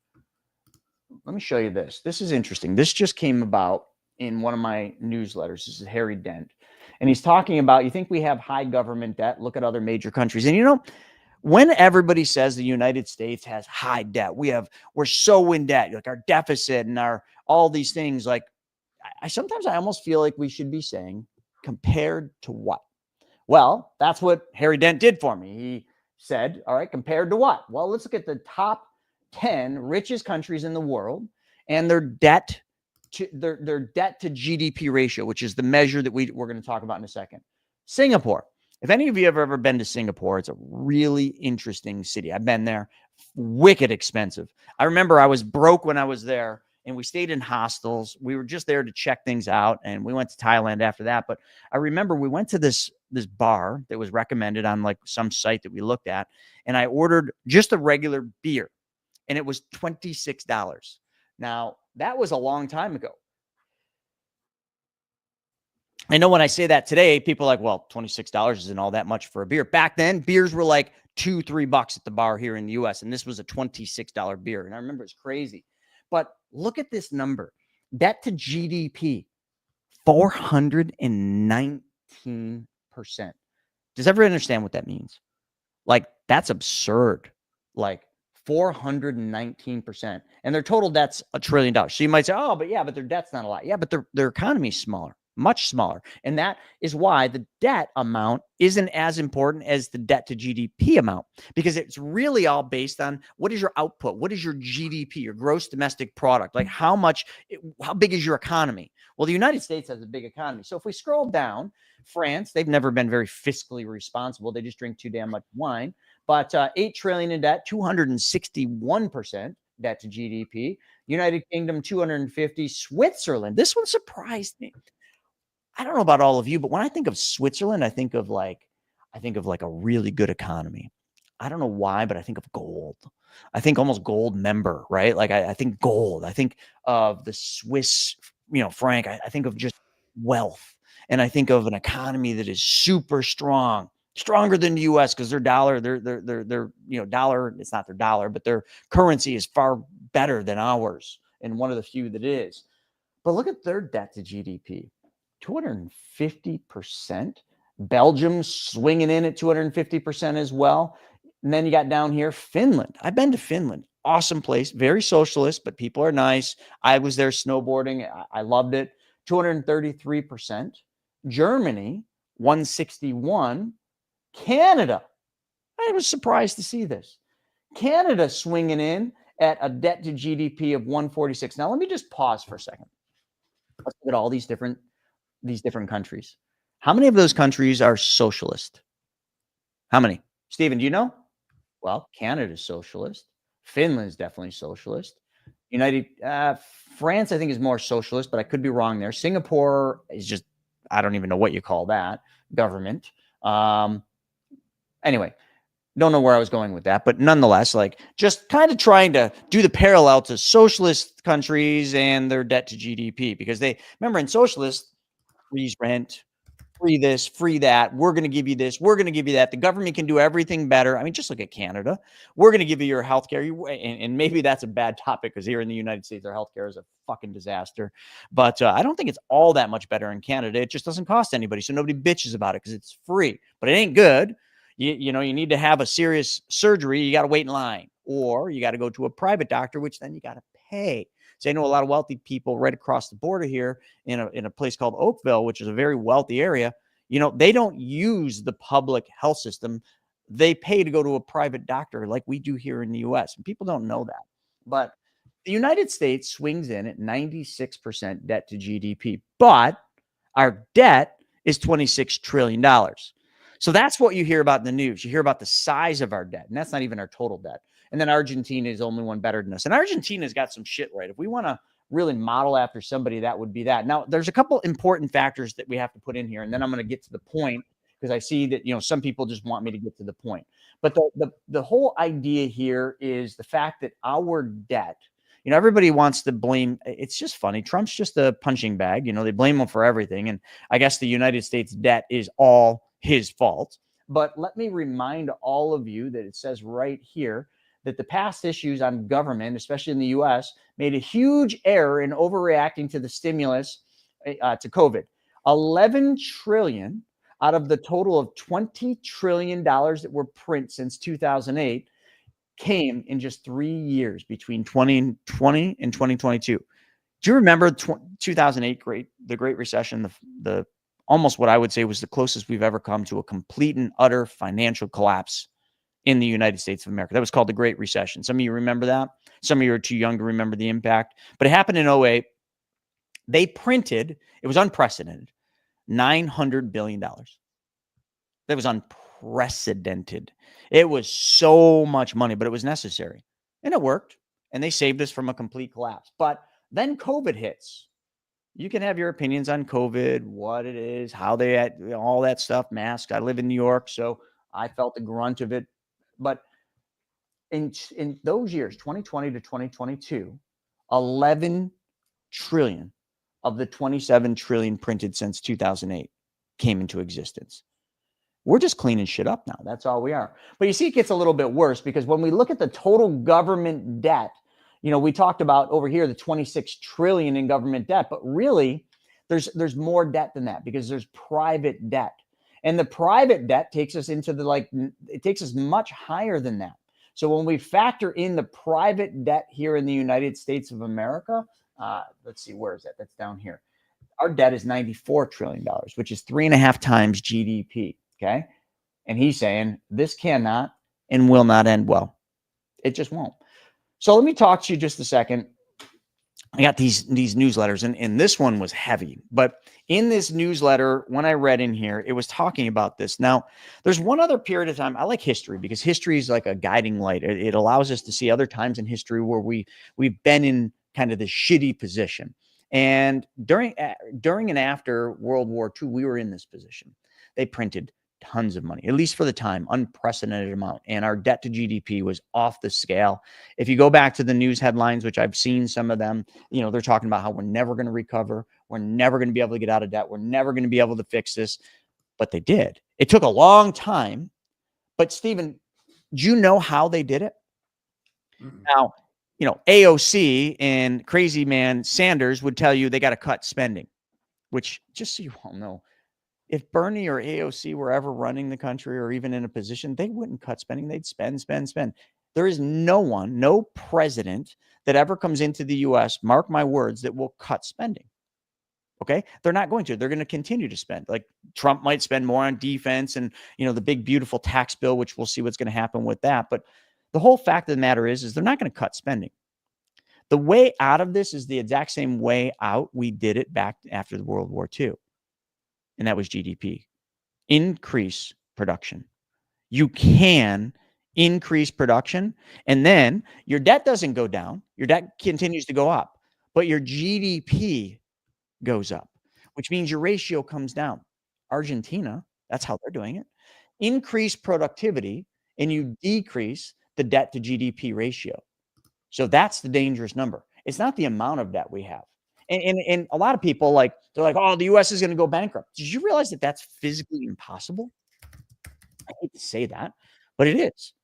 Let me show you this. This is interesting. This just came about in one of my newsletters. This is Harry Dent. And he's talking about, you think we have high government debt? Look at other major countries. And, you know, when everybody says the United States has high debt, we're so in debt, like our deficit and all these things, like sometimes I almost feel like we should be saying compared to what? Well, that's what Harry Dent did for me. He said, all right, compared to what? Well, let's look at the top 10 richest countries in the world and their debt to their debt to GDP ratio, which is the measure that we're going to talk about in a second. Singapore. If any of you have ever been to Singapore, it's a really interesting city. I've been there. wicked expensive. I remember I was broke when I was there, and we stayed in hostels. We were just there to check things out, and we went to Thailand after that. But I remember we went to this bar that was recommended on like some site that we looked at, and I ordered just a regular beer, and it was $26. Now, that was a long time ago. I know when I say that today, people are like, well, $26 isn't all that much for a beer. Back then, beers were like $2-3 at the bar here in the US, and this was a $26 beer. And I remember it's crazy. But look at this number. Debt to GDP, 419%. Does everyone understand what that means? Like, that's absurd. Like 419%. And their total debt's $1 trillion. So you might say, oh, but their debt's not a lot. Yeah, but their economy is smaller. Much smaller. And that is why the debt amount isn't as important as the debt to GDP amount, because it's really all based on what is your output? What is your GDP, your gross domestic product? Like how big is your economy? Well, the United States has a big economy. So if we scroll down, France, they've never been very fiscally responsible. They just drink too damn much wine, but $8 trillion in debt, 261% debt to GDP. United Kingdom, 250. Switzerland, this one surprised me. I don't know about all of you, but when I think of Switzerland, I think of like a really good economy. I don't know why, but I think of gold. I think almost gold member, right? Like I think gold. I think of the Swiss, franc. I think of just wealth, and I think of an economy that is super strong, stronger than the U.S. because their dollar, their dollar. It's not their dollar, but their currency is far better than ours, and one of the few that is. But look at their debt to GDP. 250%. Belgium swinging in at 250% as well. And then you got down here, Finland. I've been to Finland. Awesome place. Very socialist, but people are nice. I was there snowboarding. I loved it. 233%. Germany, 161. Canada. I was surprised to see this. Canada swinging in at a debt to GDP of 146. Now, let me just pause for a second. Let's look at all these different countries. How many of those countries are socialist? How many? Stephen, do you know? Well, Canada is socialist. Finland is definitely socialist. France, I think, is more socialist, but I could be wrong there. Singapore is just, I don't even know what you call that, government. Anyway, don't know where I was going with that, but nonetheless, like just kind of trying to do the parallel to socialist countries and their debt to GDP, because they remember in socialist, freeze rent, free this, free that. We're going to give you this. We're going to give you that. The government can do everything better. I mean, just look at Canada. We're going to give you your healthcare. And maybe that's a bad topic because here in the United States, our healthcare is a fucking disaster. But I don't think it's all that much better in Canada. It just doesn't cost anybody. So nobody bitches about it because it's free. But it ain't good. You need to have a serious surgery. You got to wait in line. Or you got to go to a private doctor, which then you got to pay. So I know a lot of wealthy people right across the border here in a place called Oakville, which is a very wealthy area. They don't use the public health system. They pay to go to a private doctor like we do here in the U.S. And people don't know that. But the United States swings in at 96% debt to GDP. But our debt is $26 trillion. So that's what you hear about in the news. You hear about the size of our debt. And that's not even our total debt. And then Argentina is the only one better than us. And Argentina's got some shit right. If we want to really model after somebody, that would be that. Now, there's a couple important factors that we have to put in here. And then I'm going to get to the point because I see that, some people just want me to get to the point. But the whole idea here is the fact that our debt, everybody wants to blame. It's just funny. Trump's just a punching bag. They blame him for everything. And I guess the United States debt is all his fault. But let me remind all of you that it says right here that the past issues on government, especially in the U.S., made a huge error in overreacting to the stimulus to COVID. $11 trillion out of the total of $20 trillion that were print since 2008 came in just 3 years between 2020 and 2022. Do you remember 2008, the Great Recession, the almost what I would say was the closest we've ever come to a complete and utter financial collapse in the United States of America? That was called the Great Recession. Some of you remember that. Some of you are too young to remember the impact. But it happened in 2008. They printed, it was unprecedented, $900 billion. That was unprecedented. unprecedented. It was so much money, but it was necessary. And it worked. And they saved us from a complete collapse. But then COVID hits. You can have your opinions on COVID, what it is, how they had all that stuff, masks. I live in New York, so I felt the grunt of it. But in those years, 2020 to 2022, 11 trillion of the 27 trillion printed since 2008 came into existence. We're just cleaning shit up now. That's all we are. But you see, it gets a little bit worse because when we look at the total government debt, we talked about over here the 26 trillion in government debt, but really there's more debt than that because there's private debt. And the private debt takes us into it takes us much higher than that. So when we factor in the private debt here in the United States of America, let's see, where is that? That's down here. Our debt is $94 trillion, which is 3.5 times GDP. Okay. And he's saying this cannot and will not end well. It just won't. So let me talk to you just a second. I got these newsletters and this one was heavy, but in this newsletter, when I read in here, it was talking about this. Now there's one other period of time. I like history because history is like a guiding light. It allows us to see other times in history where we've been in kind of this shitty position. And during and after World War II, we were in this position. They printed tons of money, at least for the time, unprecedented amount. And our debt to GDP was off the scale. If you go back to the news headlines, which I've seen some of them, they're talking about how we're never going to recover. We're never going to be able to get out of debt. We're never going to be able to fix this. But they did. It took a long time. But Stephen, do you know how they did it? Mm-hmm. Now, AOC and crazy man Sanders would tell you they got to cut spending, which, just so you all know, if Bernie or AOC were ever running the country or even in a position, they wouldn't cut spending. They'd spend. There is no president that ever comes into the U.S., mark my words, that will cut spending. Okay? They're not going to. They're going to continue to spend. Like Trump might spend more on defense and, the big, beautiful tax bill, which we'll see what's going to happen with that. But the whole fact of the matter is they're not going to cut spending. The way out of this is the exact same way out we did it back after the World War II. And that was GDP. Increase production. You can increase production, and then your debt doesn't go down. Your debt continues to go up, but your GDP goes up, which means your ratio comes down. Argentina, that's how they're doing it. Increase productivity, and you decrease the debt to GDP ratio. So that's the dangerous number. It's not the amount of debt we have. And a lot of people they're like, oh, the U.S. is going to go bankrupt. Did you realize that that's physically impossible? I hate to say that, but it is,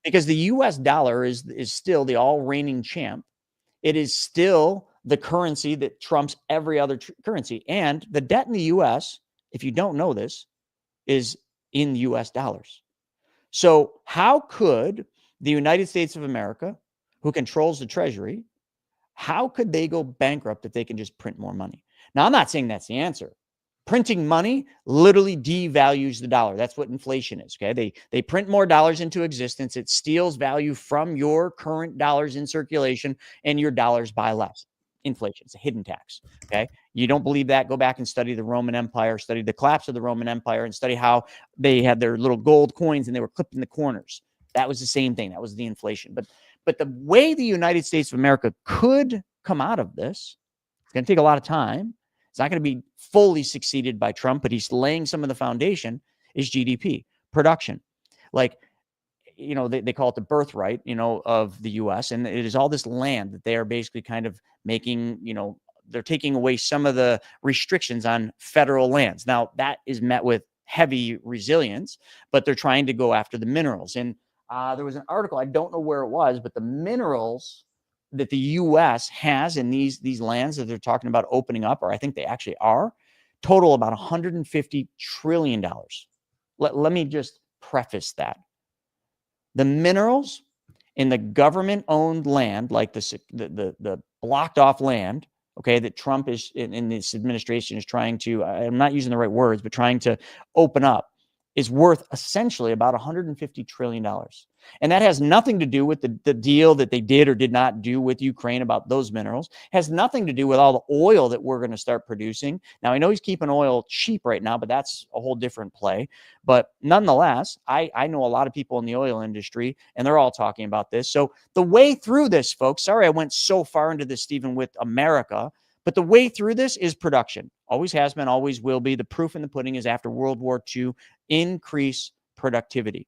because the U.S. dollar is still the all reigning champ. It is still the currency that trumps every other currency. And the debt in the U.S., if you don't know this, is in U.S. dollars. So how could the United States of America, who controls the Treasury, how could they go bankrupt if they can just print more money? Now, I'm not saying that's the answer. Printing money literally devalues the dollar. That's what inflation is, okay? They print more dollars into existence. It steals value from your current dollars in circulation, and your dollars buy less. Inflation, it's a hidden tax, okay? You don't believe that? Go back and study the Roman Empire, study the collapse of the Roman Empire, and study how they had their little gold coins and they were clipped in the corners. That was the same thing. That was the inflation. But the way the United States of America could come out of this, it's going to take a lot of time. It's not going to be fully succeeded by Trump, but he's laying some of the foundation, is GDP, production. They call it the birthright, of the U.S. And it is all this land that they are basically kind of making, they're taking away some of the restrictions on federal lands. Now, that is met with heavy resilience, but they're trying to go after the minerals. And there was an article, I don't know where it was, but the minerals that the U.S. has in these lands that they're talking about opening up, or I think they actually are, total about $150 trillion. Let me just preface that. The minerals in the government-owned land, like the blocked-off land, okay, that Trump is in this administration is trying to, I'm not using the right words, but trying to open up, is worth essentially about $150 trillion. And that has nothing to do with the deal that they did or did not do with Ukraine about those minerals. Has nothing to do with all the oil that we're going to start producing. Now, I know he's keeping oil cheap right now, but that's a whole different play. But nonetheless, I know a lot of people in the oil industry, and they're all talking about this. So the way through this, folks, sorry I went so far into this, Stephen, with America, but the way through this is production. Always has been, always will be. The proof in the pudding is after World War II, increase productivity.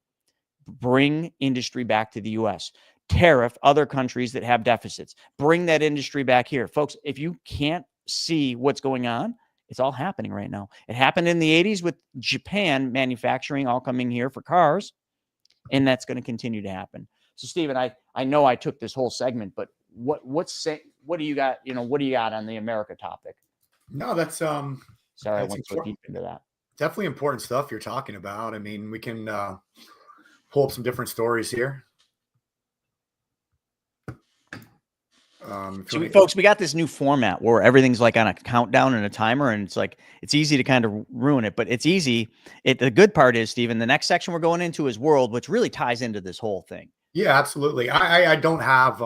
Bring industry back to the U.S. Tariff other countries that have deficits. Bring that industry back here. Folks, if you can't see what's going on, it's all happening right now. It happened in the 80s with Japan manufacturing all coming here for cars, and that's going to continue to happen. So, Stephen, I know I took this whole segment, but what do you got? What do you got on the America topic? No, that's sorry, I went so important. deep into that. Definitely important stuff you're talking about. I mean, we can pull up some different stories here. So folks, we got this new format where everything's like on a countdown and a timer, and it's easy to kind of ruin it, but it's easy. The good part is, Stephen, the next section we're going into is world, which really ties into this whole thing. Yeah, absolutely. I don't have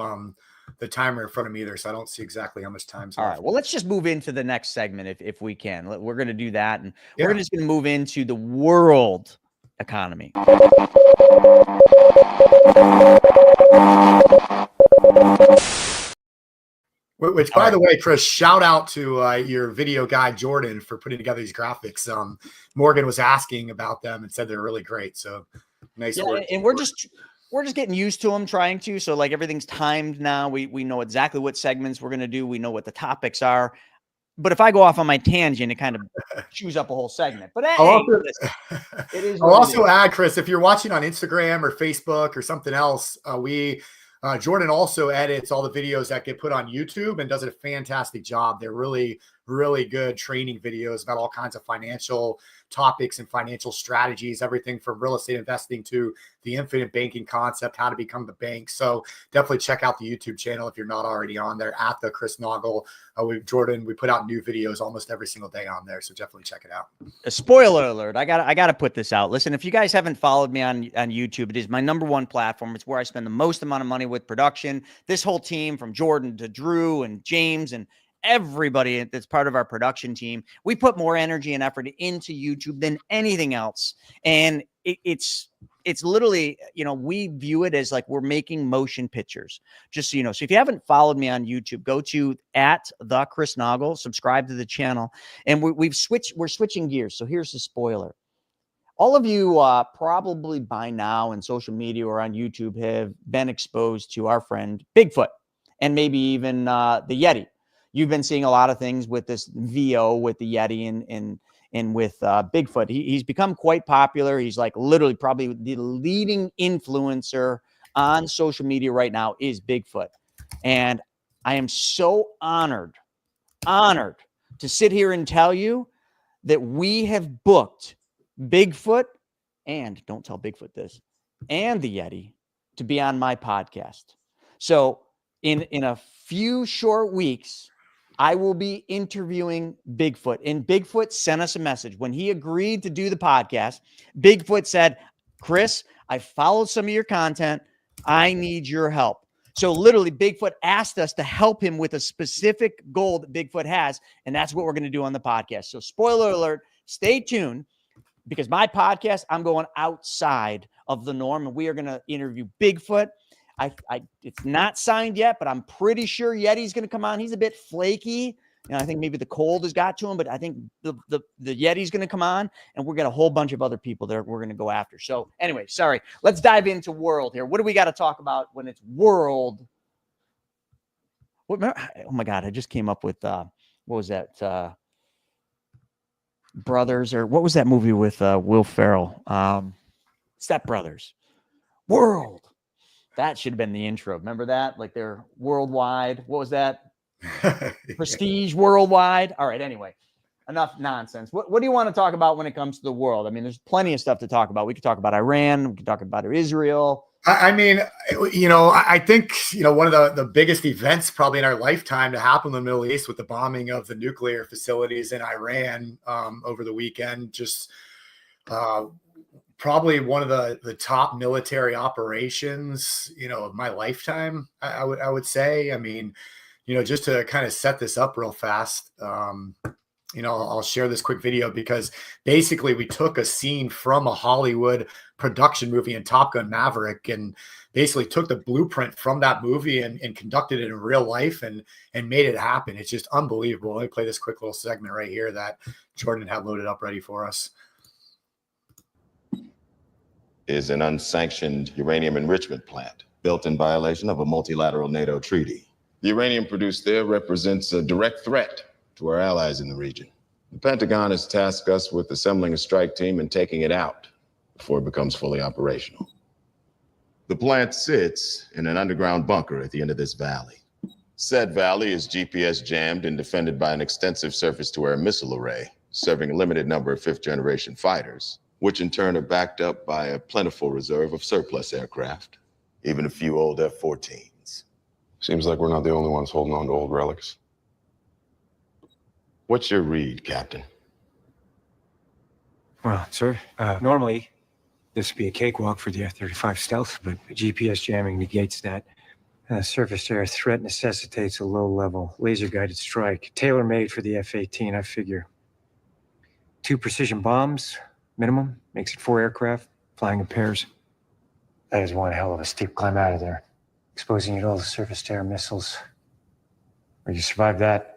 the timer in front of me either, so I don't see exactly how much time's all left. right. Well, let's just move into the next segment if we can. We're going to do that, and we're just going to move into the world economy. Which, by the way, Chris, shout out to your video guy, Jordan, for putting together these graphics. Morgan was asking about them and said they're really great. So nice work. And we're just getting used to them, trying to. So like everything's timed now. We know exactly what segments we're going to do. We know what the topics are. But if I go off on my tangent, it kind of chews up a whole segment. But hey, I'll also add, Chris, if you're watching on Instagram or Facebook or something else, Jordan also edits all the videos that get put on YouTube and does a fantastic job. They're really, really good training videos about all kinds of financial topics and financial strategies, everything from real estate investing to the infinite banking concept, how to become the bank. So definitely check out the YouTube channel if you're not already on there at the Chris Naugle. Jordan, we put out new videos almost every single day on there. So definitely check it out. A spoiler alert. I got to put this out. Listen, if you guys haven't followed me on YouTube, it is my #1 platform. It's where I spend the most amount of money with production. This whole team from Jordan to Drew and James and everybody that's part of our production team, we put more energy and effort into YouTube than anything else. And it's literally, we view it as like we're making motion pictures, just so you know. So if you haven't followed me on YouTube, go to @the Chris Naugle, subscribe to the channel. And we're switching gears. So here's the spoiler. All of you probably by now in social media or on YouTube have been exposed to our friend Bigfoot and maybe even the Yeti. You've been seeing a lot of things with this VO with the Yeti and with Bigfoot. He's become quite popular. He's like literally probably the leading influencer on social media right now is Bigfoot. And I am so honored to sit here and tell you that we have booked Bigfoot, and don't tell Bigfoot this, and the Yeti to be on my podcast. So in a few short weeks, I will be interviewing Bigfoot, and Bigfoot sent us a message. When he agreed to do the podcast, Bigfoot said, Chris, I followed some of your content. I need your help. So literally Bigfoot asked us to help him with a specific goal that Bigfoot has, and that's what we're going to do on the podcast. So spoiler alert, stay tuned, because my podcast, I'm going outside of the norm, and we are going to interview Bigfoot. It's not signed yet, but I'm pretty sure Yeti's going to come on. He's a bit flaky. I think maybe the cold has got to him, but I think the Yeti's going to come on, and we're got a whole bunch of other people there we're going to go after. So anyway, sorry. Let's dive into world here. What do we got to talk about when it's world? Oh my God. I just came up with, what was that? Brothers, or what was that movie with Will Ferrell? Step Brothers. World. That should have been the intro. Remember that? Like they're worldwide. What was that? Prestige worldwide. All right. Anyway, enough nonsense. What do you want to talk about when it comes to the world? I mean, there's plenty of stuff to talk about. We could talk about Iran. We could talk about Israel. I mean, I think, one of the biggest events probably in our lifetime to happen in the Middle East with the bombing of the nuclear facilities in Iran over the weekend, just probably one of the top military operations, of my lifetime. I would say. I mean, just to kind of set this up real fast. I'll share this quick video because basically we took a scene from a Hollywood production movie in Top Gun Maverick and basically took the blueprint from that movie and conducted it in real life and made it happen. It's just unbelievable. Let me play this quick little segment right here that Jordan had loaded up ready for us. Is an unsanctioned uranium enrichment plant built in violation of a multilateral NATO treaty. The uranium produced there represents a direct threat to our allies in the region. The Pentagon has tasked us with assembling a strike team and taking it out before it becomes fully operational. The plant sits in an underground bunker at the end of this valley. Said valley is GPS jammed and defended by an extensive surface-to-air missile array, serving a limited number of fifth-generation fighters, which in turn are backed up by a plentiful reserve of surplus aircraft, even a few old F-14s. Seems like we're not the only ones holding on to old relics. What's your read, Captain? Well, sir, normally this would be a cakewalk for the F-35 stealth, but GPS jamming negates that. Surface-to-air threat necessitates a low-level, laser-guided strike, tailor-made for the F-18, I figure. 2 precision bombs, minimum, makes it 4 aircraft, flying in pairs. That is one hell of a steep climb out of there, exposing you to all the surface-to-air missiles. Or you survive that,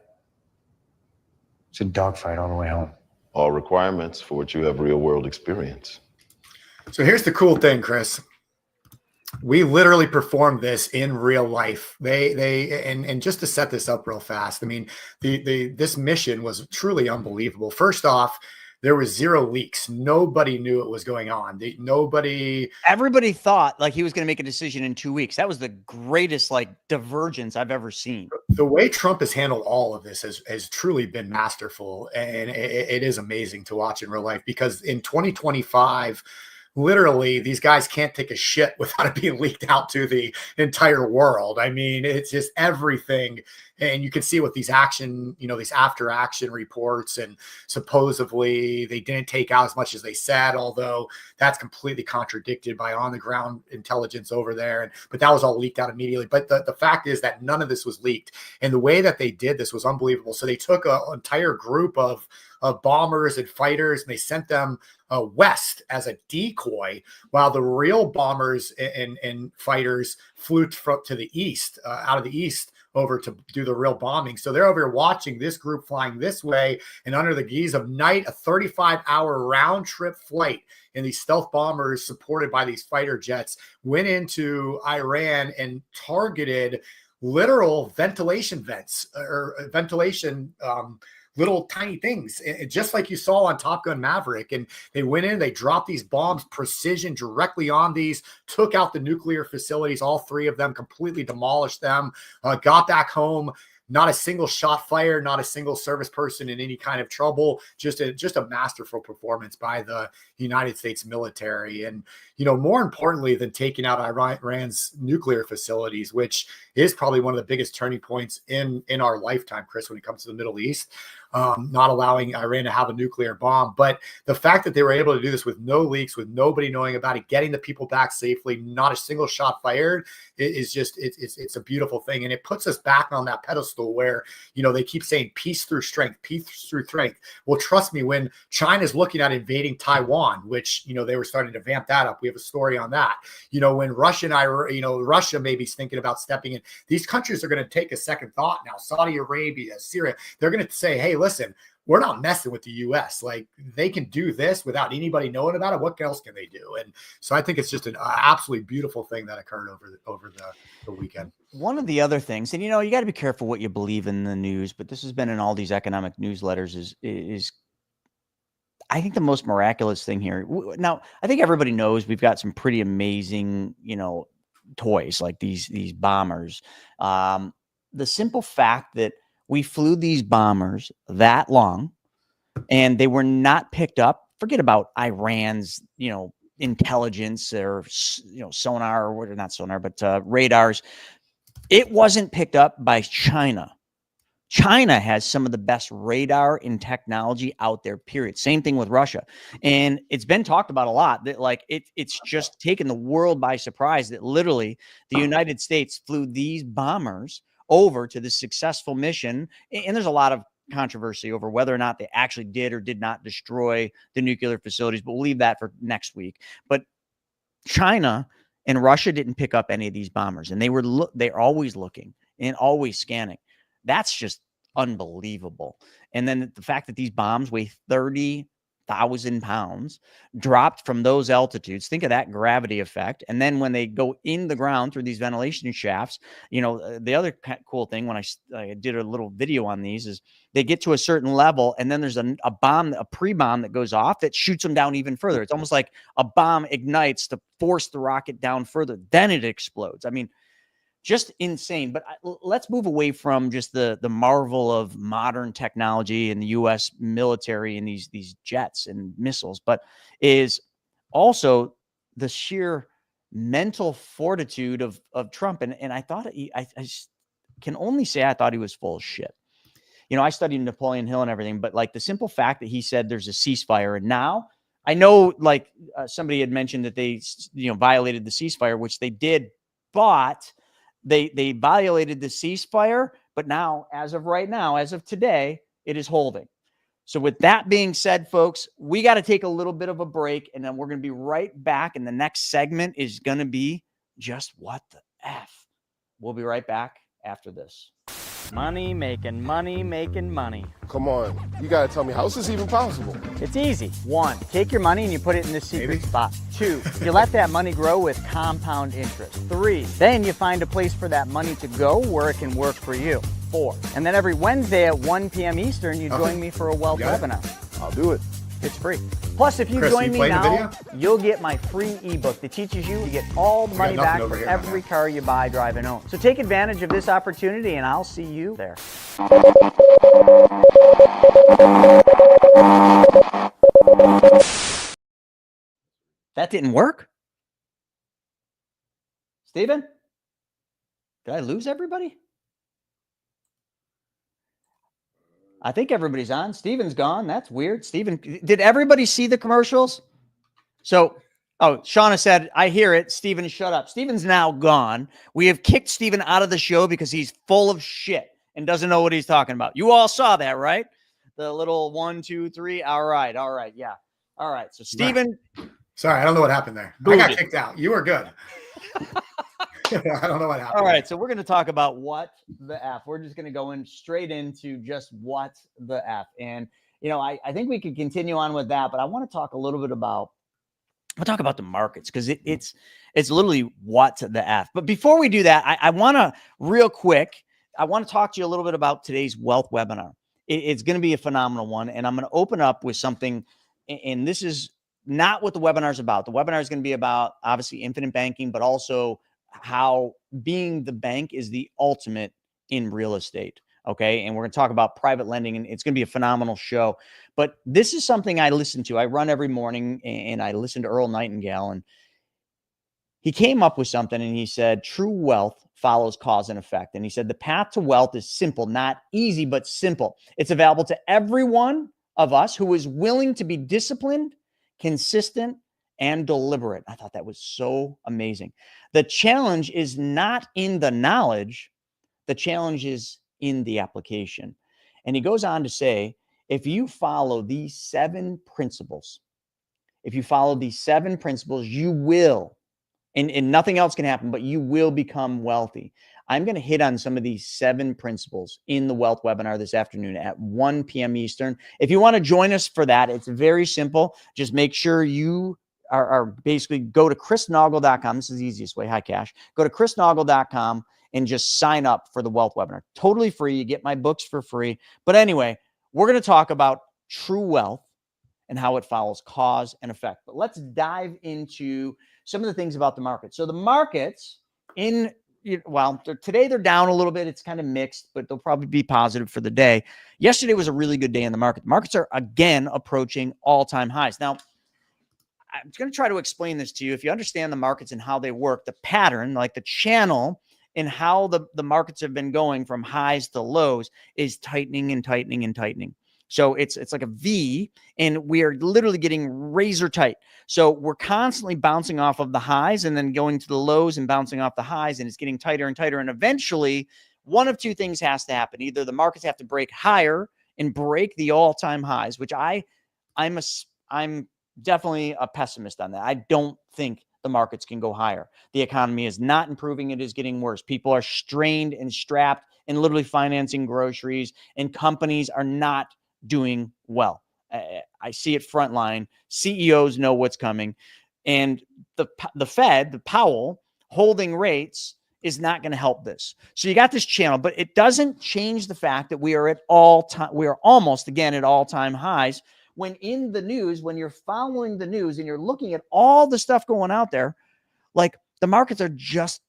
it's a dogfight all the way home. All requirements for which you have real-world experience. So here's the cool thing, Chris. We literally performed this in real life. And just to set this up real fast, I mean, this mission was truly unbelievable. First off, there was 0 leaks. Nobody knew it was going on. Everybody thought like he was going to make a decision in 2 weeks. That was the greatest divergence I've ever seen. The way Trump has handled all of this has truly been masterful. And it is amazing to watch in real life because in 2025, literally, these guys can't take a shit without it being leaked out to the entire world. I mean, it's just everything. And you can see with these these after action reports, and supposedly they didn't take out as much as they said, although that's completely contradicted by on the ground intelligence over there. But that was all leaked out immediately. But the fact is that none of this was leaked. And the way that they did this was unbelievable. So they took an entire group of bombers and fighters, and they sent them west as a decoy, while the real bombers and fighters flew to the east, out of the east, over to do the real bombing. So they're over here watching this group flying this way, and under the guise of night, a 35-hour round trip flight in these stealth bombers supported by these fighter jets went into Iran and targeted literal ventilation vents or ventilation little tiny things, just like you saw on Top Gun Maverick. And they went in, they dropped these bombs, precision directly on these, took out the nuclear facilities, all 3 of them, completely demolished them, got back home. Not a single shot fired, not a single service person in any kind of trouble. Just a masterful performance by the United States military. And, more importantly than taking out Iran's nuclear facilities, which is probably one of the biggest turning points in our lifetime, Chris, when it comes to the Middle East, not allowing Iran to have a nuclear bomb. But the fact that they were able to do this with no leaks, with nobody knowing about it, getting the people back safely, not a single shot fired, is just, it's a beautiful thing. And it puts us back on that pedestal where, they keep saying peace through strength, peace through strength. Well, trust me, when China's looking at invading Taiwan, which, they were starting to vamp that up. We have a story on that. When Russia and Russia maybe is thinking about stepping in, these countries are going to take a second thought now. Saudi Arabia, Syria, they're going to say, hey, listen, we're not messing with the U.S. Like, they can do this without anybody knowing about it. What else can they do? And so I think it's just an absolutely beautiful thing that occurred over the weekend. One of the other things, and you got to be careful what you believe in the news, but this has been in all these economic newsletters, is I think the most miraculous thing here. Now, I think everybody knows we've got some pretty amazing, toys like these bombers. The simple fact that we flew these bombers that long and they were not picked up. Forget about Iran's, intelligence or, sonar, or not sonar, but radars. It wasn't picked up by China. China has some of the best radar and technology out there, period. Same thing with Russia. And it's been talked about a lot that like it's just taken the world by surprise that literally the United States flew these bombers over to this successful mission. And there's a lot of controversy over whether or not they actually did or did not destroy the nuclear facilities, but we'll leave that for next week. But China and Russia didn't pick up any of these bombers, and they're always looking and always scanning. That's just unbelievable. And then the fact that these bombs weigh 30,000 pounds, dropped from those altitudes. Think of that gravity effect. And then when they go in the ground through these ventilation shafts, the other cool thing when I did a little video on these is they get to a certain level, and then there's a bomb, a pre-bomb that goes off that shoots them down even further. It's almost like a bomb ignites to force the rocket down further. Then it explodes. I mean, just insane. But let's move away from just the marvel of modern technology in the U.S. military and these jets and missiles, but is also the sheer mental fortitude of Trump. And I thought I can only say I thought he was full of shit. I studied Napoleon Hill and everything, but like the simple fact that he said there's a ceasefire, and now I know like somebody had mentioned that they violated the ceasefire, which they did, but they violated the ceasefire, but now, as of right now, as of today, it is holding. So with that being said, folks, we got to take a little bit of a break, and then we're going to be right back. And the next segment is going to be just what the F. We'll be right back after this. Money making money. Come on, you gotta tell me, how is this even possible? It's easy. 1, take your money and you put it in the secret spot. 2, you let that money grow with compound interest. 3, then you find a place for that money to go where it can work for you. 4, and then every Wednesday at 1 p.m. Eastern, you join me for a wealth webinar. I'll do it. It's free. Plus, if you Chris, join you me playing the now, video? you'll get my free ebook that teaches you to get all the money back for every car you buy, drive, and own. So take advantage of this opportunity, and I'll see you there. That didn't work? Steven? Did I lose everybody? I think everybody's on. Steven's gone. That's weird. Steven, did everybody see the commercials? So, Shauna said, I hear it. Steven, shut up. Steven's now gone. We have kicked Steven out of the show because he's full of shit and doesn't know what he's talking about. You all saw that, right? The little 1, 2, 3. All right. Yeah. All right. So, Steven. Sorry, I don't know what happened there. I got kicked out. You were good. I don't know what happened. All right, so we're going to talk about what the F. We're just going to go straight into just what the F. And, I think we could continue on with that, but I want to talk a little bit about, I'll talk about the markets because it's literally what the F. But before we do that, I want to real quick, I want to talk to you a little bit about today's wealth webinar. It's going to be a phenomenal one. And I'm going to open up with something, and this is not what the webinar is about. The webinar is going to be about obviously infinite banking, but also how being the bank is the ultimate in real estate. Okay. And we're going to talk about private lending, and it's going to be a phenomenal show. But this is something I listen to. I run every morning, and I listen to Earl Nightingale, and he came up with something, and he said, true wealth follows cause and effect. And he said, the path to wealth is simple, not easy, but simple. It's available to every one of us who is willing to be disciplined, consistent, and deliberate. I thought that was so amazing. The challenge is not in the knowledge. The challenge is in the application. And he goes on to say, if you follow these 7 principles, you will, and nothing else can happen, but you will become wealthy. I'm going to hit on some of these 7 principles in the wealth webinar this afternoon at 1 p.m. Eastern. If you want to join us for that, it's very simple. Just make sure you are basically go to chrisnaugle.com. This is the easiest way. Hi, Cash. Go to chrisnaugle.com and just sign up for the wealth webinar. Totally free. You get my books for free. But anyway, we're going to talk about true wealth and how it follows cause and effect. But let's dive into some of the things about the market. So the markets today they're down a little bit. It's kind of mixed, but they'll probably be positive for the day. Yesterday was a really good day in the market. The markets are again approaching all-time highs. Now, I'm going to try to explain this to you. If you understand the markets and how they work, the pattern, like the channel in how the markets have been going from highs to lows is tightening and tightening and tightening. So it's like a V, and we are literally getting razor tight. So we're constantly bouncing off of the highs and then going to the lows and bouncing off the highs, and it's getting tighter and tighter. And eventually, one of two things has to happen. Either the markets have to break higher and break the all-time highs, which I'm definitely a pessimist on that. I don't think the markets can go higher. The economy is not improving. It is getting worse. People are strained and strapped and literally financing groceries, and companies are not doing well. I see it frontline. CEOs know what's coming. And the Fed, the Powell, holding rates is not going to help this. So you got this channel, but it doesn't change the fact that we are almost again at all-time highs. When in the news, when you're following the news and you're looking at all the stuff going out there, like the markets are just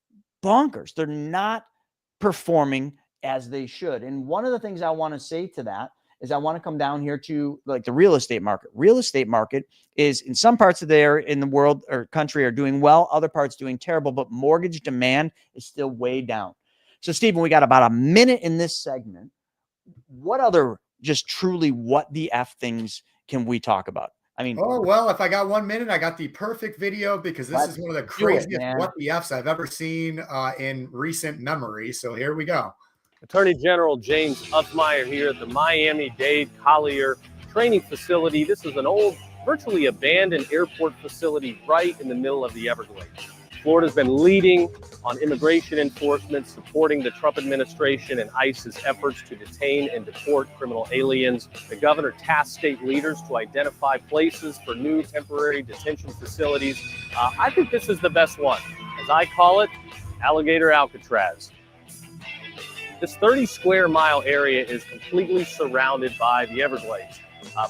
bonkers. They're not performing as they should. And one of the things I want to say to that is I want to come down here to like the real estate market. Real estate market is in some parts of in the world or country are doing well, other parts doing terrible, but mortgage demand is still way down. So Stephen, we got about a minute in this segment. What other just truly what the F things can we talk about? I mean, oh, well, if I got 1 minute, I got the perfect video because this is one of the craziest what the Fs I've ever seen in recent memory. So here we go. Attorney General James Uffmeyer here at the Miami-Dade Collier training facility. This is an old, virtually abandoned airport facility right in the middle of the Everglades. Florida's been leading on immigration enforcement, supporting the Trump administration and ICE's efforts to detain and deport criminal aliens. The governor tasked state leaders to identify places for new temporary detention facilities. I think this is the best one. As I call it, Alligator Alcatraz. This 30 square mile area is completely surrounded by the Everglades.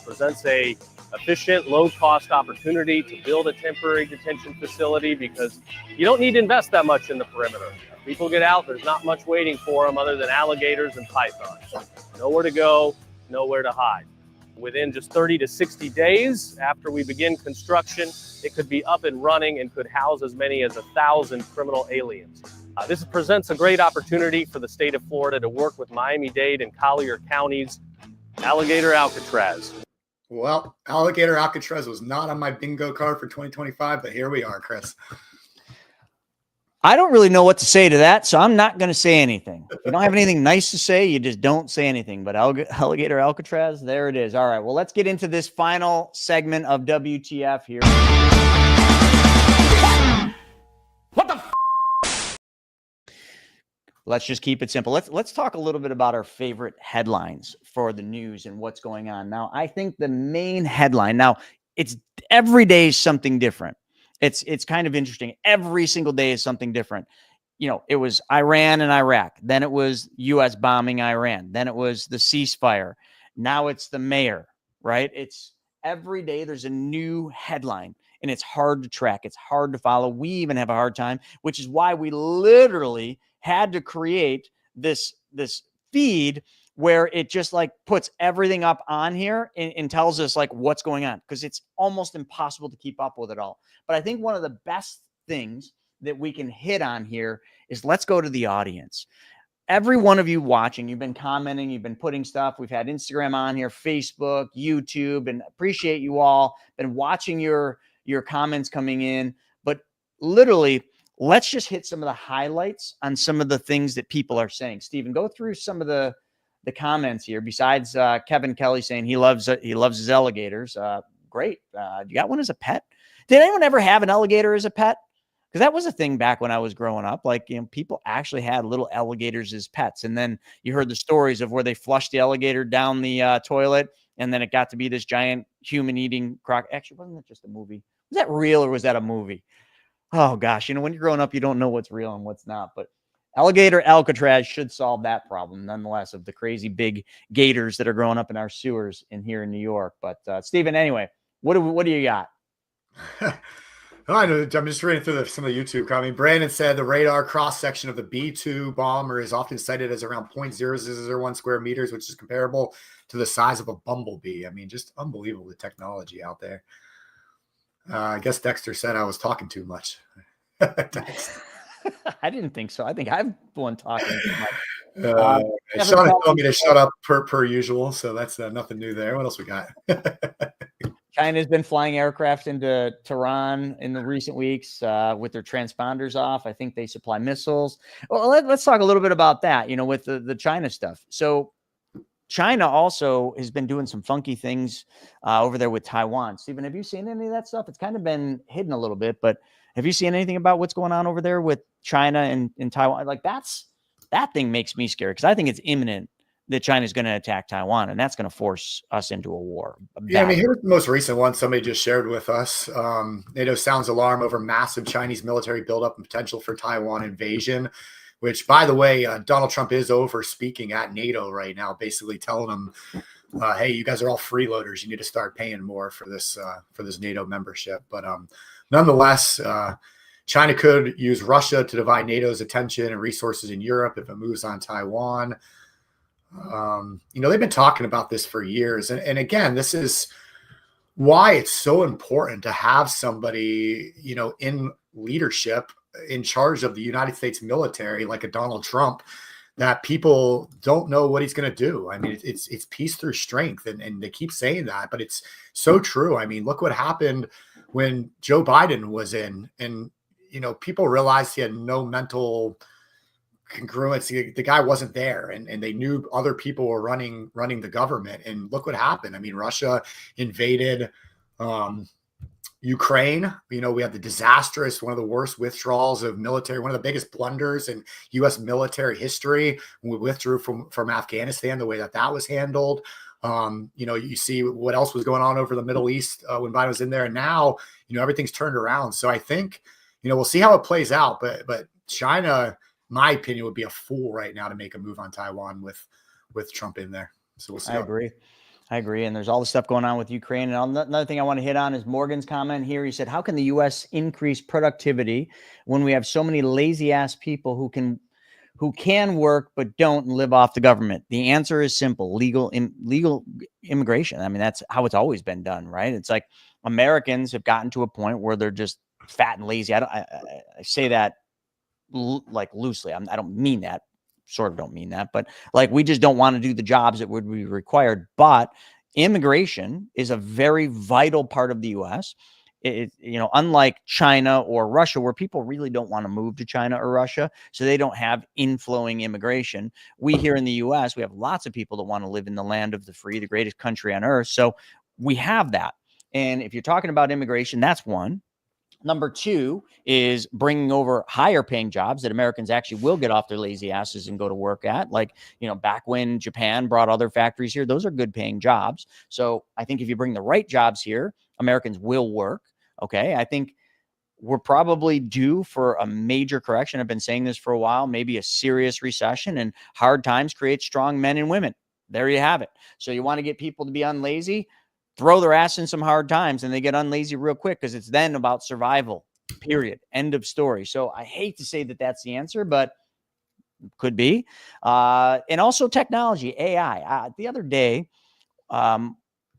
Presents a efficient, low-cost opportunity to build a temporary detention facility because you don't need to invest that much in the perimeter. People get out, there's not much waiting for them other than alligators and pythons. Nowhere to go, nowhere to hide. Within just 30 to 60 days after we begin construction, it could be up and running and could house as many as 1,000 criminal aliens. This presents a great opportunity for the state of Florida to work with Miami-Dade and Collier counties. Alligator Alcatraz. Well, Alligator Alcatraz was not on my bingo card for 2025, but here we are, Chris. I don't really know what to say to that, so I'm not going to say anything. If you don't have anything nice to say, you just don't say anything. But Alligator Alcatraz, there it is. All right, well, let's get into this final segment of WTF here. What the Let's just keep it simple. Let's talk a little bit about our favorite headlines for the news and what's going on. Now, I think the main headline, now it's every day is something different. It's kind of interesting. Every single day is something different. You know, it was Iran and Iraq. Then it was U.S. bombing Iran. Then it was the ceasefire. Now it's the mayor, right? It's every day there's a new headline, and it's hard to track. It's hard to follow. We even have a hard time, which is why we literally had to create this feed where it just like puts everything up on here and tells us like what's going on, because it's almost impossible to keep up with it all. But I think one of the best things that we can hit on here is let's go to the audience. Every one of you watching, you've been commenting, you've been putting stuff. We've had Instagram on here, Facebook, YouTube, and appreciate you all. Been watching your comments coming in, but literally, let's just hit some of the highlights on some of the things that people are saying. Stephen, go through some of the comments here. Besides Kevin Kelly saying he loves his alligators. Great. You got one as a pet? Did anyone ever have an alligator as a pet? Because that was a thing back when I was growing up. Like, you know, people actually had little alligators as pets. And then you heard the stories of where they flushed the alligator down the toilet, and then it got to be this giant human-eating croc. Actually, wasn't that just a movie? Was that real or was that a movie? Oh, gosh. You know, when you're growing up, you don't know what's real and what's not. But Alligator Alcatraz should solve that problem, nonetheless, of the crazy big gators that are growing up in our sewers in here in New York. But, Stephen, anyway, what do you got? I know. I'm just reading through some of the YouTube comments. Brandon said the radar cross-section of the B-2 bomber is often cited as around 0.0001 square meters, which is comparable to the size of a bumblebee. I mean, just unbelievable, the technology out there. I guess Dexter said I was talking too much. I didn't think so. I think I'm the one talking too much. Sean told me to shut up per usual, so that's nothing new there. What else we got? China's been flying aircraft into Tehran in the recent weeks with their transponders off. I think they supply missiles. Well, let's talk a little bit about that, with the China stuff. So China also has been doing some funky things over there with Taiwan. Stephen, have you seen any of that stuff? It's kind of been hidden a little bit, but have you seen anything about what's going on over there with China and Taiwan? Like that thing makes me scared because I think it's imminent that China's going to attack Taiwan, and that's going to force us into a war. Yeah, I mean, here's the most recent one somebody just shared with us. NATO sounds alarm over massive Chinese military buildup and potential for Taiwan invasion, which, by the way, Donald Trump is over speaking at NATO right now, basically telling them, hey, you guys are all freeloaders. You need to start paying more for this NATO membership. But nonetheless, China could use Russia to divide NATO's attention and resources in Europe if it moves on Taiwan. They've been talking about this for years. And again, this is why it's so important to have somebody, in leadership in charge of the United States military, like a Donald Trump, that people don't know what he's going to do. I mean, it's peace through strength. And they keep saying that, but it's so true. I mean, look what happened when Joe Biden was in, and, people realized he had no mental congruency. The guy wasn't there, and they knew other people were running the government. And look what happened. I mean, Russia invaded Ukraine. We had the disastrous, one of the worst withdrawals of military, one of the biggest blunders in U.S. military history when we withdrew from Afghanistan, the way that was handled. You see what else was going on over the Middle East when Biden was in there, and now everything's turned around. So I think we'll see how it plays out, but China, my opinion, would be a fool right now to make a move on Taiwan with Trump in there. So we'll see. I agree. And there's all the stuff going on with Ukraine. And another thing I want to hit on is Morgan's comment here. He said, how can the U.S. increase productivity when we have so many lazy ass people who can work but don't live off the government? The answer is simple: legal immigration. I mean, that's how it's always been done, right? It's like Americans have gotten to a point where they're just fat and lazy. I say that like loosely. I don't mean that. Sort of don't mean that, but like we just don't want to do the jobs that would be required. But immigration is a very vital part of the U.S. Unlike China or Russia, where people really don't want to move to China or Russia, so they don't have inflowing immigration. We here in the U.S., we have lots of people that want to live in the land of the free, the greatest country on earth. So we have that. And if you're talking about immigration, that's one. Number two is bringing over higher paying jobs that Americans actually will get off their lazy asses and go to work at. Like, back when Japan brought other factories here, those are good paying jobs. So I think if you bring the right jobs here, Americans will work. Okay. I think we're probably due for a major correction. I've been saying this for a while, maybe a serious recession, and hard times create strong men and women. There you have it. So you want to get people to be unlazy, throw their ass in some hard times, and they get unlazy real quick because it's then about survival, period. End of story. So I hate to say that that's the answer, but could be. And also technology, AI. The other day,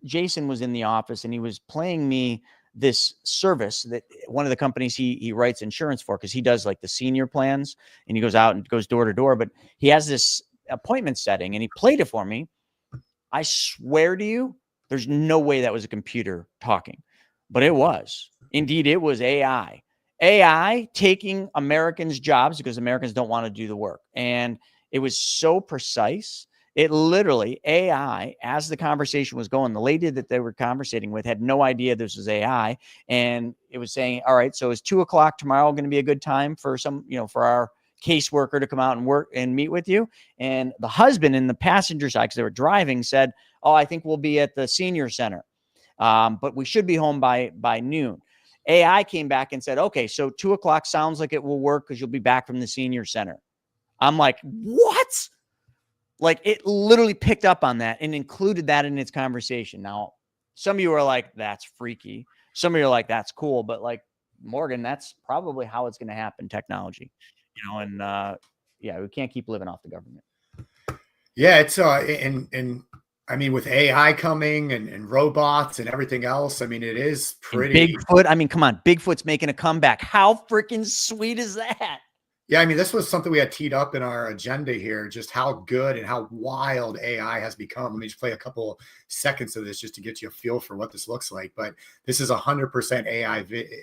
Jason was in the office and he was playing me this service that one of the companies he writes insurance for, because he does like the senior plans and he goes out and goes door to door, but he has this appointment setting and he played it for me. I swear to you, there's no way that was a computer talking, but it was. Indeed, it was AI. AI taking Americans' jobs because Americans don't want to do the work. And it was so precise. It literally, AI, as the conversation was going, the lady that they were conversating with had no idea this was AI. And it was saying, all right, so is 2:00 tomorrow going to be a good time for for our caseworker to come out and work and meet with you? And the husband in the passenger side, because they were driving, said, oh, I think we'll be at the senior center, but we should be home by noon. AI came back and said, okay, so 2:00 sounds like it will work because you'll be back from the senior center. I'm like, what? Like, it literally picked up on that and included that in its conversation. Now, some of you are like, that's freaky. Some of you are like, that's cool. But like, Morgan, that's probably how it's going to happen, technology. We can't keep living off the government. Yeah, it's and I mean, with AI coming and robots and everything else, I mean, it is pretty. And Bigfoot. I mean, come on, Bigfoot's making a comeback. How freaking sweet is that? Yeah, I mean, this was something we had teed up in our agenda here, just how good and how wild AI has become. Let me just play a couple seconds of this just to get you a feel for what this looks like. But this is 100% AI, created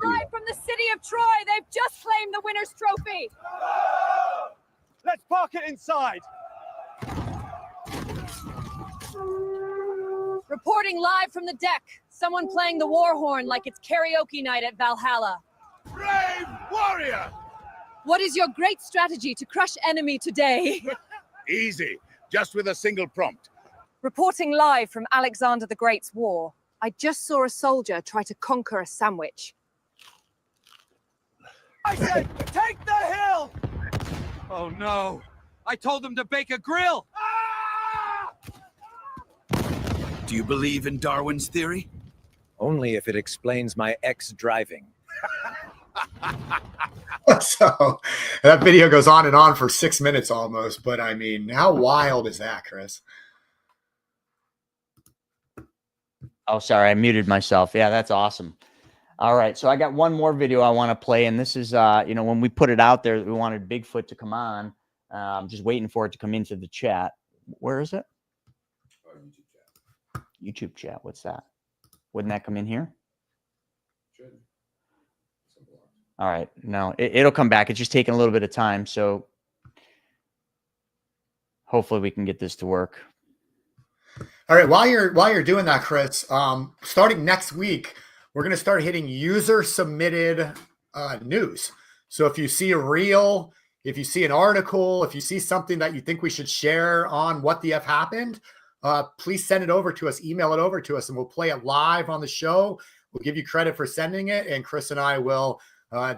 video. Live from the city of Troy, they've just claimed the winner's trophy. Let's park it inside. Reporting live from the deck, someone playing the war horn like it's karaoke night at Valhalla. Brave warrior! What is your great strategy to crush enemy today? Easy, just with a single prompt. Reporting live from Alexander the Great's war, I just saw a soldier try to conquer a sandwich. I said, take the hill! Oh no, I told them to bake a grill! Do you believe in Darwin's theory? Only if it explains my ex-driving. So that video goes on and on for 6 minutes almost. But I mean, how wild is that, Chris? Oh, sorry, I muted myself. Yeah, that's awesome. All right, so I got one more video I want to play, and this is, when we put it out there, we wanted Bigfoot to come on. I'm just waiting for it to come into the chat. Where is it? YouTube chat. What's that? Wouldn't that come in here? All right. No, it'll come back. It's just taking a little bit of time. So hopefully we can get this to work. All right. While you're doing that, Chris, starting next week, we're going to start hitting user submitted news. So if you see a reel, if you see an article, if you see something that you think we should share on What the F happened, please send it over to us, email it over to us, and we'll play it live on the show. We'll give you credit for sending it, and Chris and I will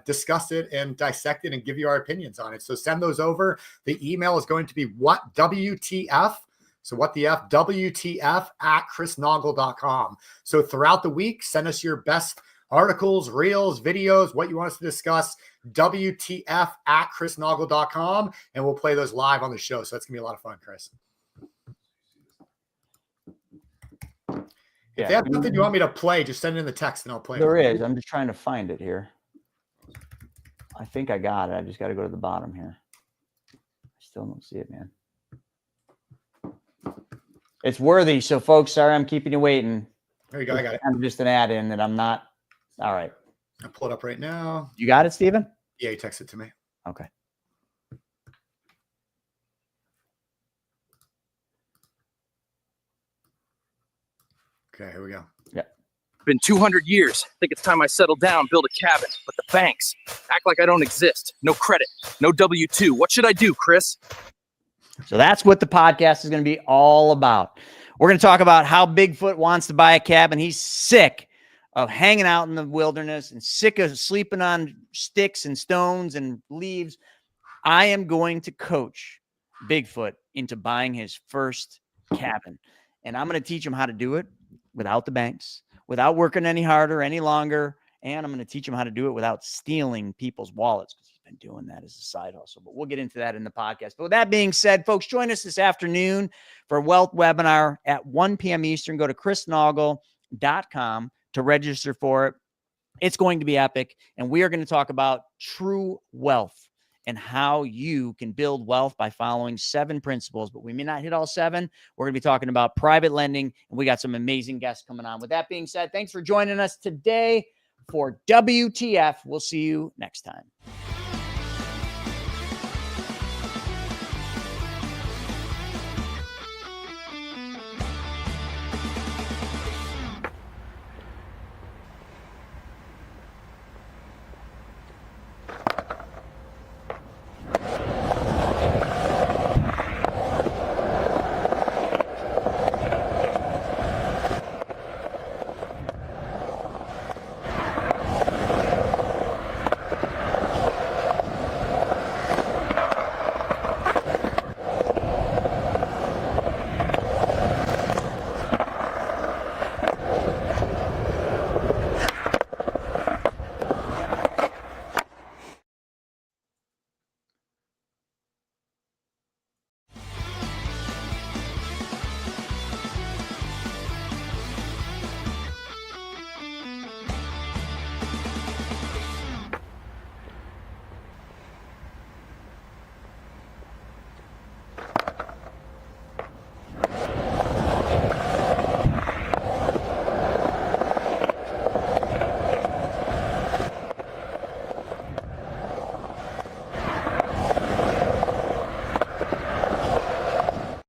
discuss it and dissect it and give you our opinions on it. So send those over. The email is going to be WTF. So what the F, WTF at chrisnaugle.com. So throughout the week, send us your best articles, reels, videos, what you want us to discuss, WTF at chrisnaugle.com, and we'll play those live on the show. So that's going to be a lot of fun, Chris. If they have something you want me to play, just send it in the text and I'll play it. There is. I'm just trying to find it here. I think I got it. I just got to go to the bottom here. I still don't see it, man. It's worthy. So, folks, sorry I'm keeping you waiting. There you go. I got it. I'm just an add-in that I'm not. All right. I'll pull it up right now. You got it, Stephen? Yeah, you text it to me. Okay. Okay, here we go. Yeah. Been 200 years. Think it's time I settle down, build a cabin. But the banks act like I don't exist. No credit, no W-2. What should I do, Chris? So that's what the podcast is going to be all about. We're going to talk about how Bigfoot wants to buy a cabin. He's sick of hanging out in the wilderness and sick of sleeping on sticks and stones and leaves. I am going to coach Bigfoot into buying his first cabin. And I'm going to teach him how to do it without the banks, without working any harder, any longer. And I'm going to teach him how to do it without stealing people's wallets, because he's been doing that as a side hustle. But we'll get into that in the podcast. But with that being said, folks, join us this afternoon for a wealth webinar at 1 p.m. Eastern. Go to chrisnaugle.com to register for it. It's going to be epic. And we are going to talk about true wealth and how you can build wealth by following 7 principles. But we may not hit all 7. We're going to be talking about private lending, and we got some amazing guests coming on. With that being said, thanks for joining us today for WTF. We'll see you next time.